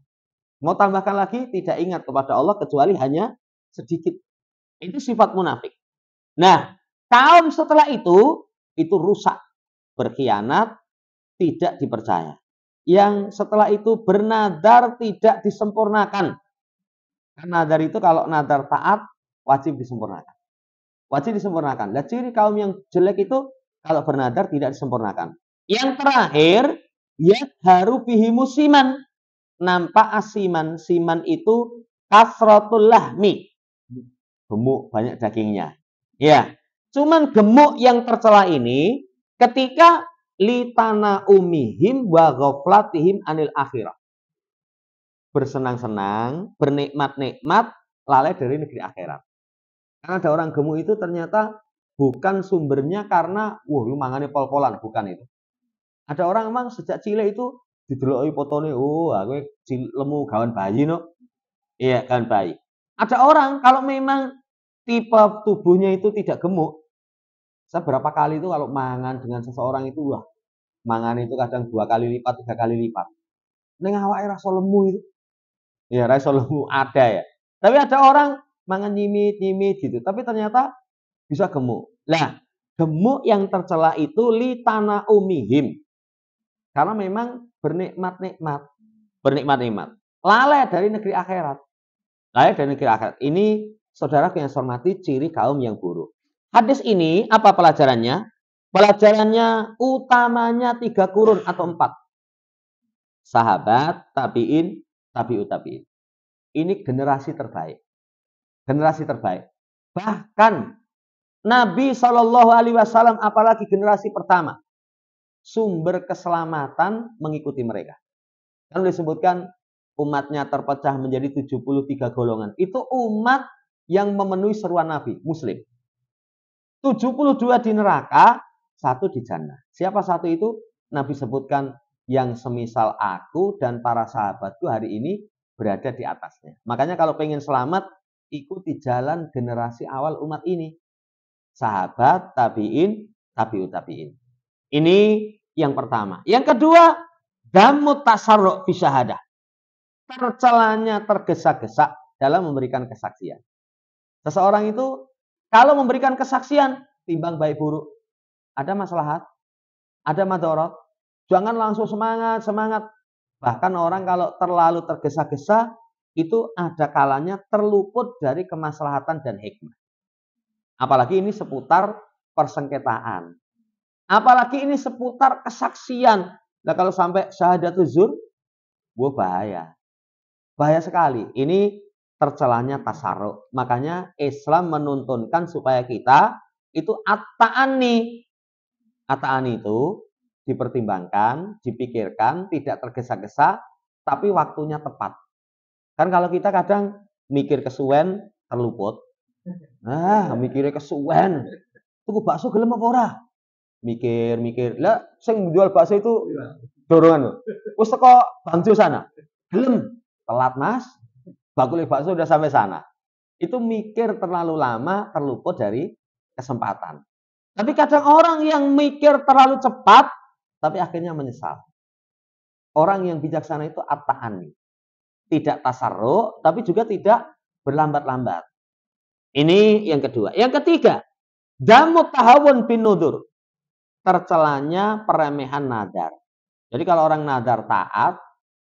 Mau tambahkan lagi, tidak ingat kepada Allah kecuali hanya sedikit. Itu sifat munafik. Nah, kaum setelah itu rusak. Berkhianat, tidak dipercaya. Yang setelah itu bernadar tidak disempurnakan. Karena nadar itu kalau nadar taat wajib disempurnakan. Wajib disempurnakan. Nah, ciri kaum yang jelek itu Kalau bernadar tidak disempurnakan. Yang terakhir, ya haru bihi musiman. Nampak asiman. Siman itu kasratul lahmi. Gemuk, banyak dagingnya. Ya, cuman gemuk yang tercela ini ketika litana umihim wa ghaflatihim anil akhirah. Bersenang-senang, bernikmat-nikmat, lalai dari negeri akhirat. Karena ada orang gemuk itu ternyata bukan sumbernya karena, wah lu mangane pol-polan, bukan itu. Ada orang memang sejak cilik itu dideloki fotone, oh aku lemu gawan bayi no. Iya, gawan bayi. Ada orang kalau memang tipe tubuhnya itu tidak gemuk, saya berapa kali itu kalau mangan dengan seseorang itu, wah, mangan itu kadang 2 kali lipat, 3 kali lipat. Ning awake rasa lemu itu. Ya, rasa lemu ada ya. Tapi ada orang mangan nyimit-nyimit gitu, tapi ternyata bisa gemuk. Nah, gemuk yang tercela itu litana umihim. Karena memang bernikmat-nikmat. Bernikmat-nikmat. Lalai dari negeri akhirat. Lalai dari negeri akhirat. Ini saudara yang saya hormati ciri kaum yang buruk. Hadis ini apa pelajarannya? Pelajarannya utamanya 3 kurun atau 4. Sahabat, tabi'in, tabi'ut tabi'in. Ini generasi terbaik. Generasi terbaik. Bahkan Nabi SAW apalagi generasi pertama. Sumber keselamatan mengikuti mereka. Kan disebutkan umatnya terpecah menjadi 73 golongan. Itu umat yang memenuhi seruan Nabi, Muslim. 72 di neraka, 1 di jannah. Siapa 1 itu? Nabi sebutkan yang semisal aku dan para sahabatku hari ini berada di atasnya. Makanya kalau pengen selamat, ikuti jalan generasi awal umat ini. Sahabat, tabi'in, tabi'ut tabi'in. Ini yang pertama. Yang kedua, damut tasarruk fi syahadah. Tercelanya tergesa-gesa dalam memberikan kesaksian. Seseorang itu kalau memberikan kesaksian timbang baik buruk, ada maslahat, ada madharat, jangan langsung semangat. Bahkan orang kalau terlalu tergesa-gesa itu ada kalanya terluput dari kemaslahatan dan hikmah. Apalagi ini seputar persengketaan. Apalagi ini seputar kesaksian. Nah kalau sampai syahadatuz zur, wah bahaya. Bahaya sekali. Ini tercelanya tasarruk. Makanya Islam menuntunkan supaya kita itu at-ta'ani. At-ta'ani itu dipertimbangkan, dipikirkan, tidak tergesa-gesa, tapi waktunya tepat. Kan kalau kita kadang mikir kesuwen, terluput. Nah, mikirnya kesuwen. Tuku bakso gelem apa ora? Mikir. Lah sing jual bakso itu dorongan. Wis teko Bangjo sana. Gelem. Telat, Mas. Bakule bakso udah sampai sana. Itu mikir terlalu lama, terluput dari kesempatan. Tapi kadang orang yang mikir terlalu cepat, tapi akhirnya menyesal. Orang yang bijaksana itu at-ta'ani. Tidak tasarruk, tapi juga tidak berlambat-lambat. Ini yang kedua. Yang ketiga, damut tahawun bin nudur. Tercelanya peremehan nadar. Jadi kalau orang nadar taat,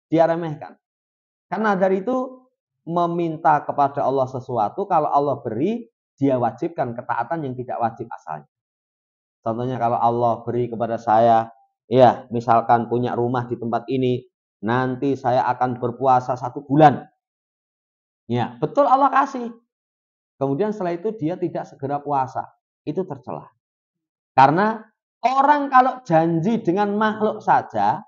dia remehkan. Karena nadar itu meminta kepada Allah sesuatu, kalau Allah beri, dia wajibkan ketaatan yang tidak wajib asalnya. Contohnya kalau Allah beri kepada saya, ya misalkan punya rumah di tempat ini, nanti saya akan berpuasa 1 bulan. Ya, betul Allah kasih. Kemudian setelah itu dia tidak segera puasa. Itu tercela. Karena orang kalau janji dengan makhluk saja,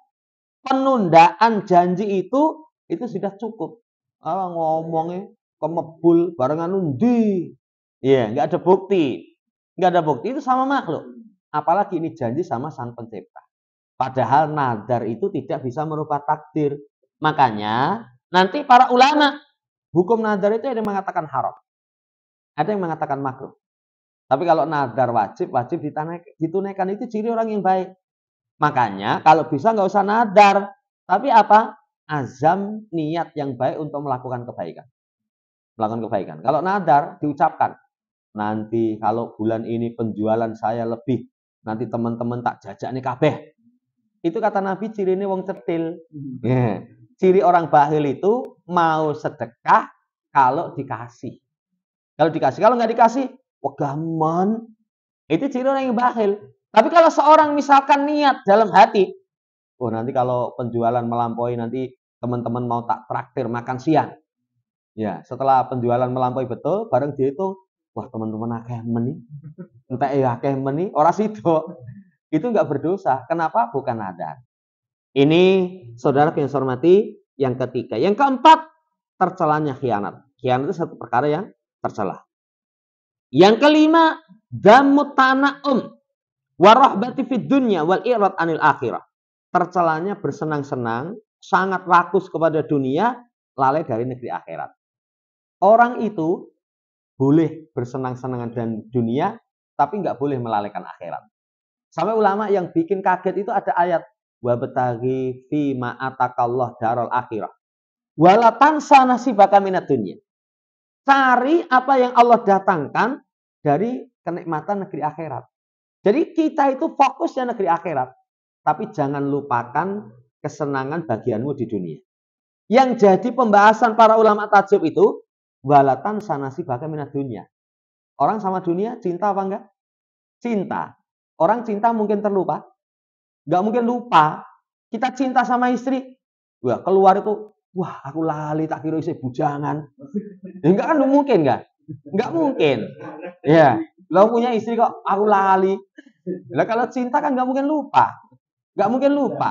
penundaan janji itu sudah cukup. Ngomongnya kemebul barengan undi. Iya, nggak ada bukti. Nggak ada bukti itu sama makhluk. Apalagi ini janji sama Sang Pencipta. Padahal nadar itu tidak bisa merubah takdir. Makanya nanti para ulama hukum nadar itu ada yang mengatakan haram. Ada yang mengatakan makruh. Tapi kalau nadar wajib ditunaikan, itu ciri orang yang baik. Makanya kalau bisa nggak usah nadar. Tapi apa? Azam, niat yang baik untuk melakukan kebaikan. Melakukan kebaikan. Kalau nadar diucapkan. Nanti kalau bulan ini penjualan saya lebih. Nanti teman-teman tak jajak nih kabeh. Itu kata Nabi ciri ini wong cetil. Yeah. Ciri orang bakhil itu mau sedekah kalau dikasih. Kalau dikasih, kalau nggak dikasih, wegaman. Itu ciri orang yang bakhil. Tapi kalau seorang misalkan niat dalam hati, oh nanti kalau penjualan melampaui nanti teman-teman mau tak traktir makan siang. Ya, setelah penjualan melampaui betul, bareng dihitung, wah teman-teman akeh meni, entah akeh meni, ora sido. Itu enggak berdosa. Kenapa? Bukan adat. Ini saudara yang saya hormati, yang ketiga. Yang keempat, tercelanya khianat. Khianat itu satu perkara yang tercela. Yang kelima, damut tana'um warahbati fid dunya wal i'rad anil akhirah. Tercelanya bersenang-senang, sangat rakus kepada dunia, lalai dari negeri akhirat. Orang itu boleh bersenang-senang dan dunia, tapi nggak boleh melalaikan akhirat. Sampai ulama yang bikin kaget itu ada ayat wabtaghi fi ma atakallah darul akhirah. Wala tansa nasibaka minad dunya. Cari apa yang Allah datangkan dari kenikmatan negeri akhirat. Jadi kita itu fokusnya negeri akhirat, tapi jangan lupakan kesenangan bagianmu di dunia. Yang jadi pembahasan para ulama tajwid itu walatan sanasi bahkan minat dunia. Orang sama dunia cinta apa enggak? Cinta. Orang cinta mungkin terlupa? Enggak mungkin lupa. Kita cinta sama istri, wah keluar itu, wah aku lali tak kira isi bujangan. Enggak kan mungkin enggak? Enggak mungkin. Ya, lo punya istri kok aku lali. Lah kalau cinta kan enggak mungkin lupa. Enggak mungkin lupa.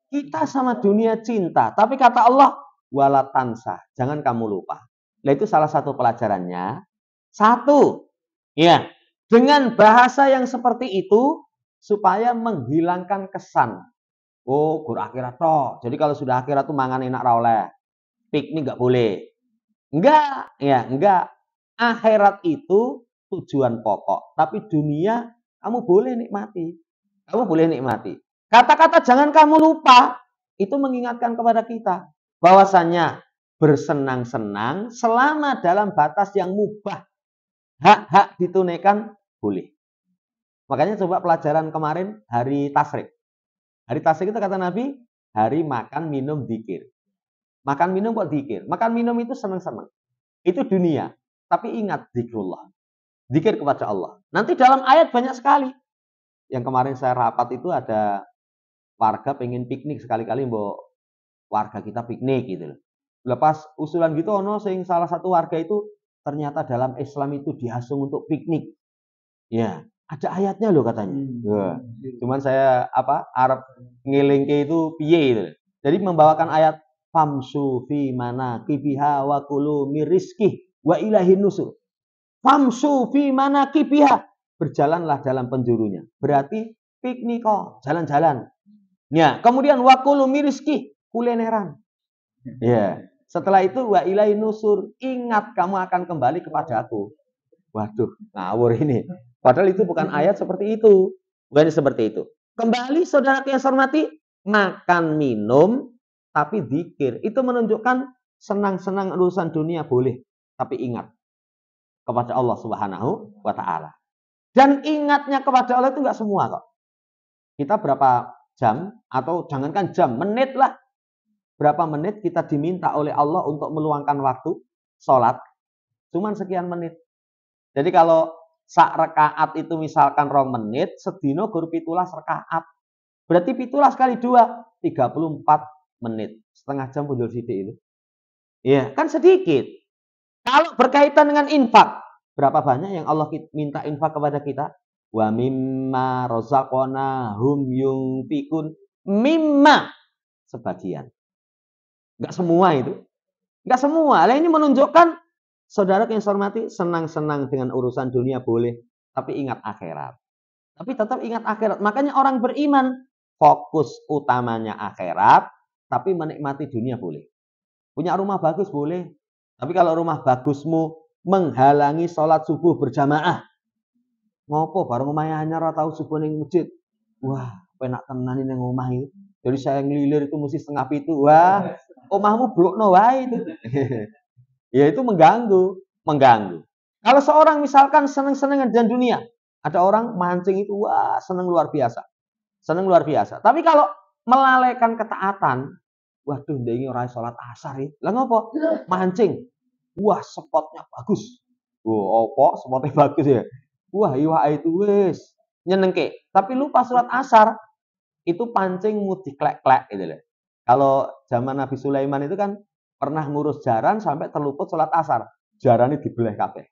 Kita sama dunia cinta, tapi kata Allah wala tansa, jangan kamu lupa. Nah itu salah satu pelajarannya. Satu, ya, dengan bahasa yang seperti itu supaya menghilangkan kesan. Oh, gur akhirat toh. Jadi kalau sudah akhirat tuh mangan enak ra oleh. Piknik enggak boleh. Enggak, ya, enggak. Akhirat itu tujuan pokok, tapi dunia kamu boleh nikmati. Kamu boleh nikmati. Kata-kata jangan kamu lupa itu mengingatkan kepada kita bahwasanya bersenang-senang selama dalam batas yang mubah, hak-hak ditunaikan boleh. Makanya coba pelajaran kemarin hari tasyrik. Hari tasyrik itu kata Nabi, hari makan minum dzikir. Makan minum kok dzikir? Makan minum itu senang-senang. Itu dunia. Tapi ingat zikrullah. Dzikir kepada Allah. Nanti dalam ayat banyak sekali. Yang kemarin saya rapat itu ada warga pengen piknik sekali-kali mbok warga kita piknik gitu loh. Lepas usulan gitu ono sing salah satu warga itu ternyata dalam Islam itu diasung untuk piknik. Ya, ada ayatnya loh katanya. Ya. Cuman saya Arab ngelingke itu piye gitu. Jadi membawakan ayat famsu fi mana kibiha wa kulu mirizkih wa ilahin nusur. Famsu fi mana kibiha, berjalanlah dalam penjurunya. Berarti piknik kok, jalan-jalan. Ya, kemudian wakulu mirizki, kulineran. Ya, setelah itu wa ilai nusur, ingat kamu akan kembali kepada aku. Waduh, ngawur ini. Padahal itu bukan ayat seperti itu. Bukan seperti itu. Kembali saudara yang saya hormati, makan minum tapi zikir. Itu menunjukkan senang-senang urusan dunia boleh, tapi ingat kepada Allah Subhanahu wa taala. Dan ingatnya kepada Allah itu enggak semua kok. Kita berapa jam atau jangankan jam, menit lah. Berapa menit kita diminta oleh Allah untuk meluangkan waktu sholat, cuman sekian menit. Jadi kalau sak rakaat itu misalkan 2 menit, sedino gur 17 rakaat. Berarti 17 kali 2, 34 menit. Setengah jam mundur sidik itu. Iya, kan sedikit. Kalau berkaitan dengan infak, berapa banyak yang Allah minta infak kepada kita? Wa mimma razaqnahum yunfikun, mimma sebagian. Enggak semua itu. Enggak semua. Lah ini menunjukkan saudara yang saya hormati, senang-senang dengan urusan dunia boleh, tapi ingat akhirat. Tapi tetap ingat akhirat. Makanya orang beriman fokus utamanya akhirat, tapi menikmati dunia boleh. Punya rumah bagus boleh. Tapi kalau rumah bagusmu menghalangi sholat subuh berjamaah, ngopo bareng omahe anyar ora tau subuh ning masjid. Wah, penak tenan ning omah iki. Jadi saya ngelilir itu mesti 6:30. Wah, omahmu brokno wae itu. Ya itu mengganggu. Kalau seorang misalkan seneng-senengan dan dunia, ada orang mancing itu wah seneng luar biasa. Tapi kalau melalaikan ketaatan, waduh ndengi ora salat asar iki. Lah ngopo? Mancing. Wah, spotnya bagus. Oh, opo spotnya bagus ya. Wah, iwak itu wis nyenengke. Tapi lupa sholat asar, itu pancing mudi klek-klek gitu loh. Kalau zaman Nabi Sulaiman itu kan pernah ngurus jaran sampai terluput sholat asar. Jaran ini dibelah kabeh.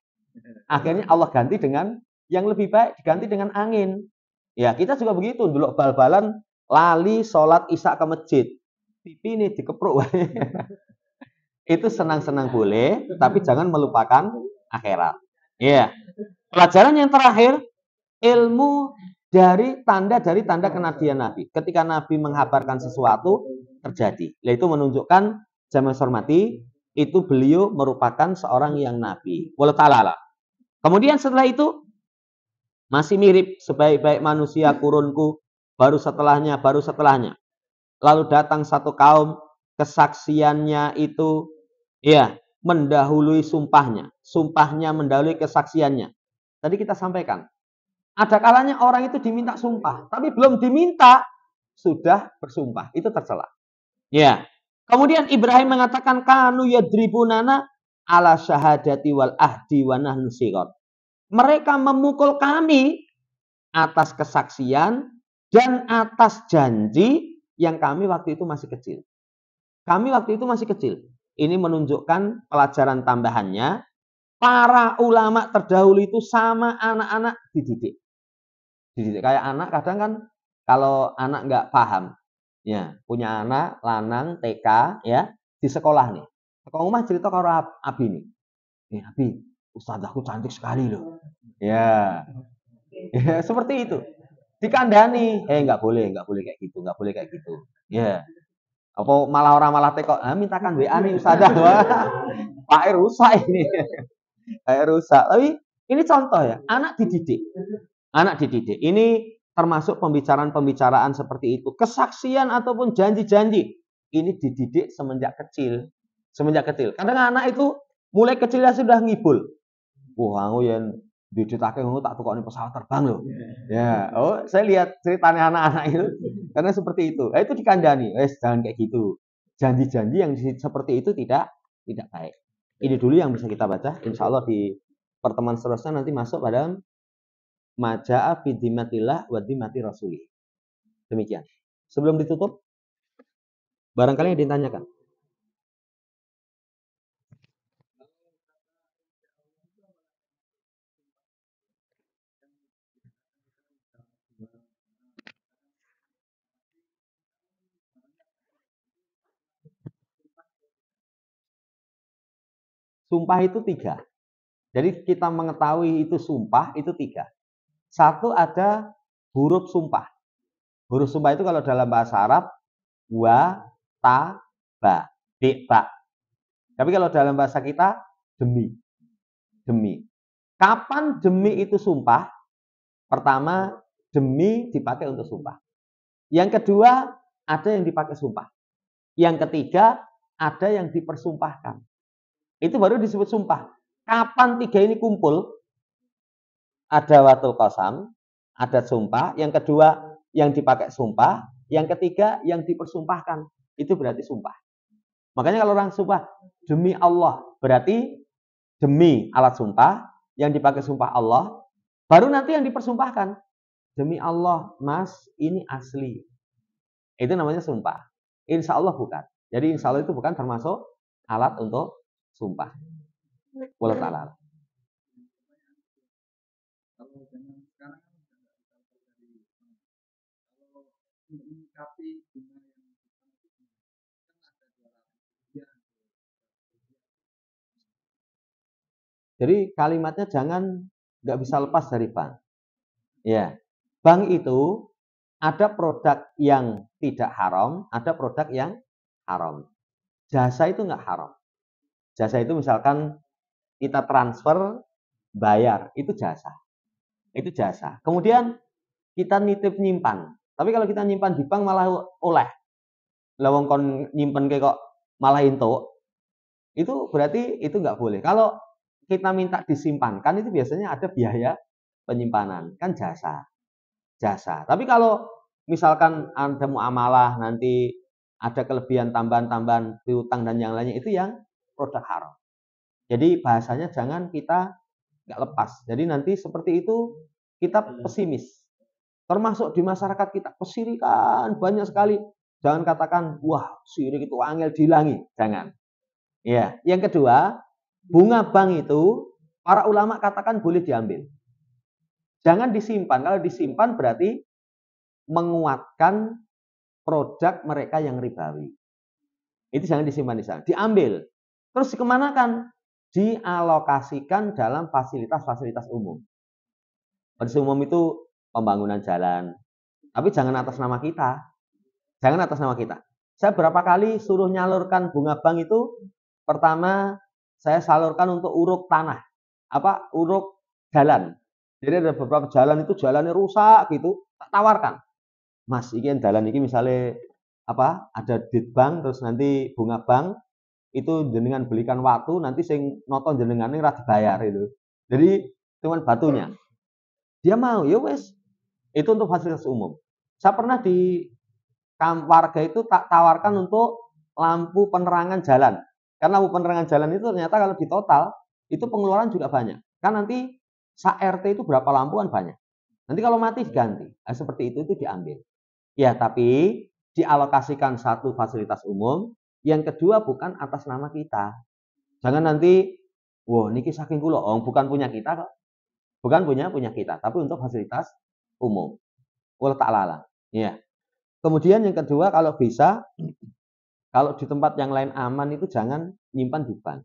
Akhirnya Allah ganti dengan yang lebih baik, diganti dengan angin. Ya, kita juga begitu, dulu bal-balan lali sholat isya ke masjid. Pipi ini dikepruk. Itu senang-senang boleh, tapi jangan melupakan akhirat. Ya. Pelajaran yang terakhir, ilmu dari tanda kenabian Nabi. Ketika Nabi menghabarkan sesuatu terjadi, yaitu menunjukkan zaman hormati itu beliau merupakan seorang yang nabi. Wallahu ta'ala. Kemudian setelah itu masih mirip sebaik-baik manusia kurunku, baru setelahnya. Lalu datang satu kaum, kesaksiannya itu ya mendahului sumpahnya. Sumpahnya mendahului kesaksiannya. Tadi kita sampaikan. Ada kalanya orang itu diminta sumpah, tapi belum diminta sudah bersumpah. Itu tercela. Ya. Kemudian Ibrahim mengatakan kanu yadribunana ala syahadati wal ahdi wa nahnu sighar. Mereka memukul kami atas kesaksian dan atas janji yang kami waktu itu masih kecil. Kami waktu itu masih kecil. Ini menunjukkan pelajaran tambahannya. Para ulama terdahulu itu sama anak-anak dididik. Dididik kayak anak kadang kan kalau anak nggak paham, ya punya anak lanang TK ya di sekolah nih. Sekolah rumah cerita karo Abi nih. Nih Abi, ustazahku cantik sekali loh. Ya, ya seperti itu. Dikandani, nggak boleh kayak gitu, nggak boleh kayak gitu. Ya, apa malah orang malah teko, mintakan WA nih ustazah. Wah, Pak rusak ini. Kayak rusak. Tapi ini contoh ya, anak dididik. Anak dididik. Ini termasuk pembicaraan-pembicaraan seperti itu. Kesaksian ataupun janji-janji. Ini dididik semenjak kecil. Semenjak kecil. Kadang anak itu mulai kecilnya sudah ngibul. Wah, aku yang diditake ngono tak tukokne pesawat terbang loh. Ya, oh saya lihat ceritanya anak-anak itu karena seperti itu. Itu dikandani, jangan kayak gitu. Janji-janji yang seperti itu tidak baik. Ini dulu yang bisa kita baca. Insya Allah di pertemuan seterusnya nanti masuk pada maja'a fi dzimmatillah wa dzimmati rasulih. Demikian. Sebelum ditutup, barangkali yang ditanyakan. Sumpah itu 3. Jadi kita mengetahui itu sumpah itu 3. Satu ada huruf sumpah. Huruf sumpah itu kalau dalam bahasa Arab wa, ta, ba, di, ba. Tapi kalau dalam bahasa kita demi. Demi. Kapan demi itu sumpah? Pertama, demi dipakai untuk sumpah. Yang kedua, ada yang dipakai sumpah. Yang ketiga, ada yang dipersumpahkan. Itu baru disebut sumpah. Kapan 3 ini kumpul? Ada watul qasam, ada sumpah. Yang kedua, yang dipakai sumpah. Yang ketiga, yang dipersumpahkan. Itu berarti sumpah. Makanya kalau orang sumpah, demi Allah, berarti demi alat sumpah, yang dipakai sumpah Allah, baru nanti yang dipersumpahkan. Demi Allah, Mas, ini asli. Itu namanya sumpah. Insya Allah bukan. Jadi insya Allah itu bukan termasuk alat untuk sumpah. Wallahu ta'ala. Jadi kalimatnya jangan nggak bisa lepas dari bank. Ya, bank itu ada produk yang tidak haram, ada produk yang haram. Jasa itu nggak haram. Jasa itu misalkan kita transfer, bayar, itu jasa. Itu jasa. Kemudian kita nitip nyimpan. Tapi kalau kita nyimpan di bank malah oleh. Lawang kon nyimpen kayak kok malah entuk. Itu berarti itu nggak boleh. Kalau kita minta disimpankan itu biasanya ada biaya penyimpanan, kan jasa. Jasa. Tapi kalau misalkan ada muamalah nanti ada kelebihan tambahan-tambahan piutang dan yang lainnya itu yang produk haram. Jadi bahasanya jangan kita nggak lepas. Jadi nanti seperti itu kita pesimis. Termasuk di masyarakat kita, kesirikan banyak sekali. Jangan katakan, wah sirik itu angel dihilangi. Jangan. Ya. Yang kedua, bunga bank itu para ulama katakan boleh diambil. Jangan disimpan. Kalau disimpan berarti menguatkan produk mereka yang ribawi. Itu jangan disimpan di sana. Diambil. Terus dikemanakan? Dialokasikan dalam fasilitas-fasilitas umum. Fasilitas umum itu pembangunan jalan. Tapi jangan atas nama kita. Jangan atas nama kita. Saya berapa kali suruh nyalurkan bunga bank itu, pertama saya salurkan untuk uruk tanah. Uruk jalan. Jadi ada beberapa jalan itu jalannya rusak gitu, tak tawarkan. Mas, ini jalan ini misalnya ada dit bank, terus nanti bunga bank, itu jenengan belikan waktu, nanti sing nonton jenengan ini rada bayar itu. Jadi cuman batunya. Dia mau, ya wes. Itu untuk fasilitas umum. Saya pernah di warga itu tak tawarkan untuk lampu penerangan jalan. Karena lampu penerangan jalan itu ternyata kalau di total itu pengeluaran juga banyak. Kan nanti RT itu berapa lampu kan banyak. Nanti kalau mati diganti. Nah, seperti itu diambil. Ya, tapi dialokasikan satu fasilitas umum, yang kedua bukan atas nama kita. Jangan nanti, wah niki saking kula, bukan punya kita kok. Bukan punya kita, tapi untuk fasilitas umum. Wallahu ta'ala. Ya. Kemudian yang kedua, kalau bisa, kalau di tempat yang lain aman itu jangan nyimpan di bank.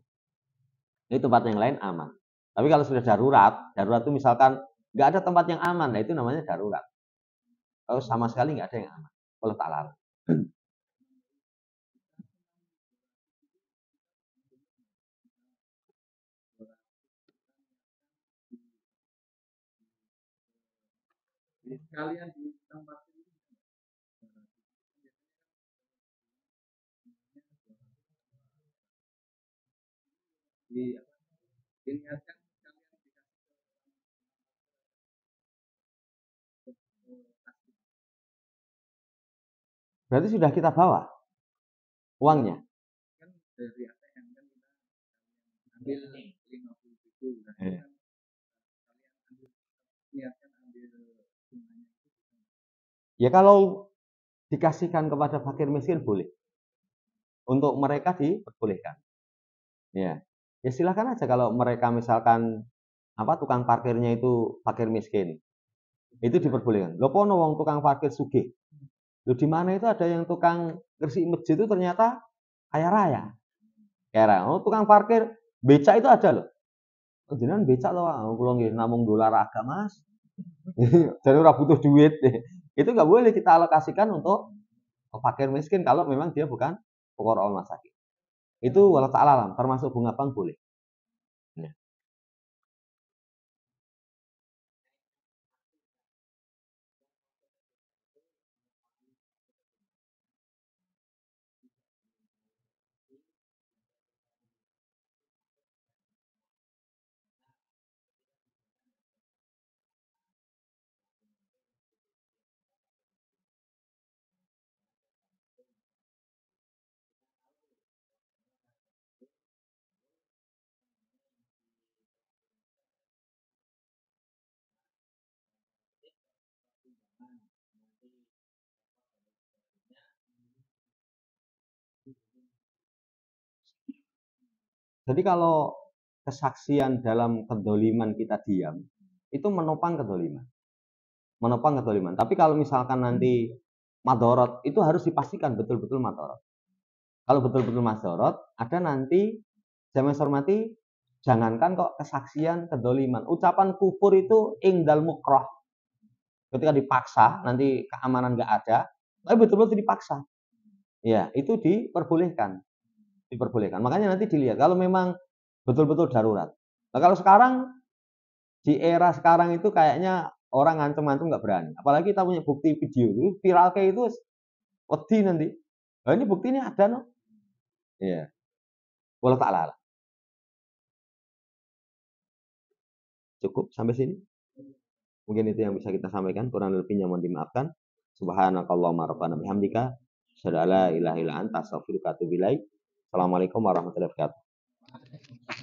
Ini tempat yang lain aman. Tapi kalau sudah darurat itu misalkan nggak ada tempat yang aman, nah itu namanya darurat. Kalau sama sekali nggak ada yang aman. Wallahu ta'ala. Sekalian di tempat diingatkan Berarti sudah kita bawa uangnya. Kan dari ATM kan kita ambil 50.000. Kan niatkan ambil bunganya. Ya kalau dikasihkan kepada fakir miskin boleh. Untuk mereka diperbolehkan. Ya. Ya silakan aja kalau mereka misalkan tukang parkirnya itu fakir miskin. Itu diperbolehkan. Loh kono wong tukang parkir sugih. Loh di mana itu ada yang tukang bersih masjid itu ternyata kaya raya. Kaya raya. Oh, tukang parkir becak itu ada loh. Jenengan becak loh, kula nggih namung dolar agak Mas. Jadi ora butuh duit. Itu nggak boleh kita alokasikan untuk fakir miskin kalau memang dia bukan fuqara masakin. Itu wallahu ta'ala alam, termasuk bunga bank boleh. Ya. Jadi kalau kesaksian dalam kedoliman kita diam, itu menopang kedoliman. Menopang kedoliman. Tapi kalau misalkan nanti madorot, itu harus dipastikan betul-betul madorot. Kalau betul-betul madorot, ada nanti, jamaah hormati, jangankan kok kesaksian kedoliman. Ucapan kufur itu ingdal mukroh. Ketika dipaksa, nanti keamanan nggak ada, tapi betul-betul dipaksa. Ya, itu diperbolehkan. Diperbolehkan. Makanya nanti dilihat kalau memang betul-betul darurat. Nah, kalau sekarang di era sekarang itu kayaknya orang ngancem-ngancem nggak berani. Apalagi kita punya bukti video itu viral kayak itu wedi nanti. Nah, ini buktinya ada no. Iya. Wallahu ta'ala. Cukup sampai sini. Mungkin itu yang bisa kita sampaikan. Kurang lebihnya mohon dimaafkan. Subhanakallahumma rabbana bihamdika asyhadu an la ilaha illa anta astaghfiruka wa atubu ilaik. Assalamualaikum warahmatullahi wabarakatuh.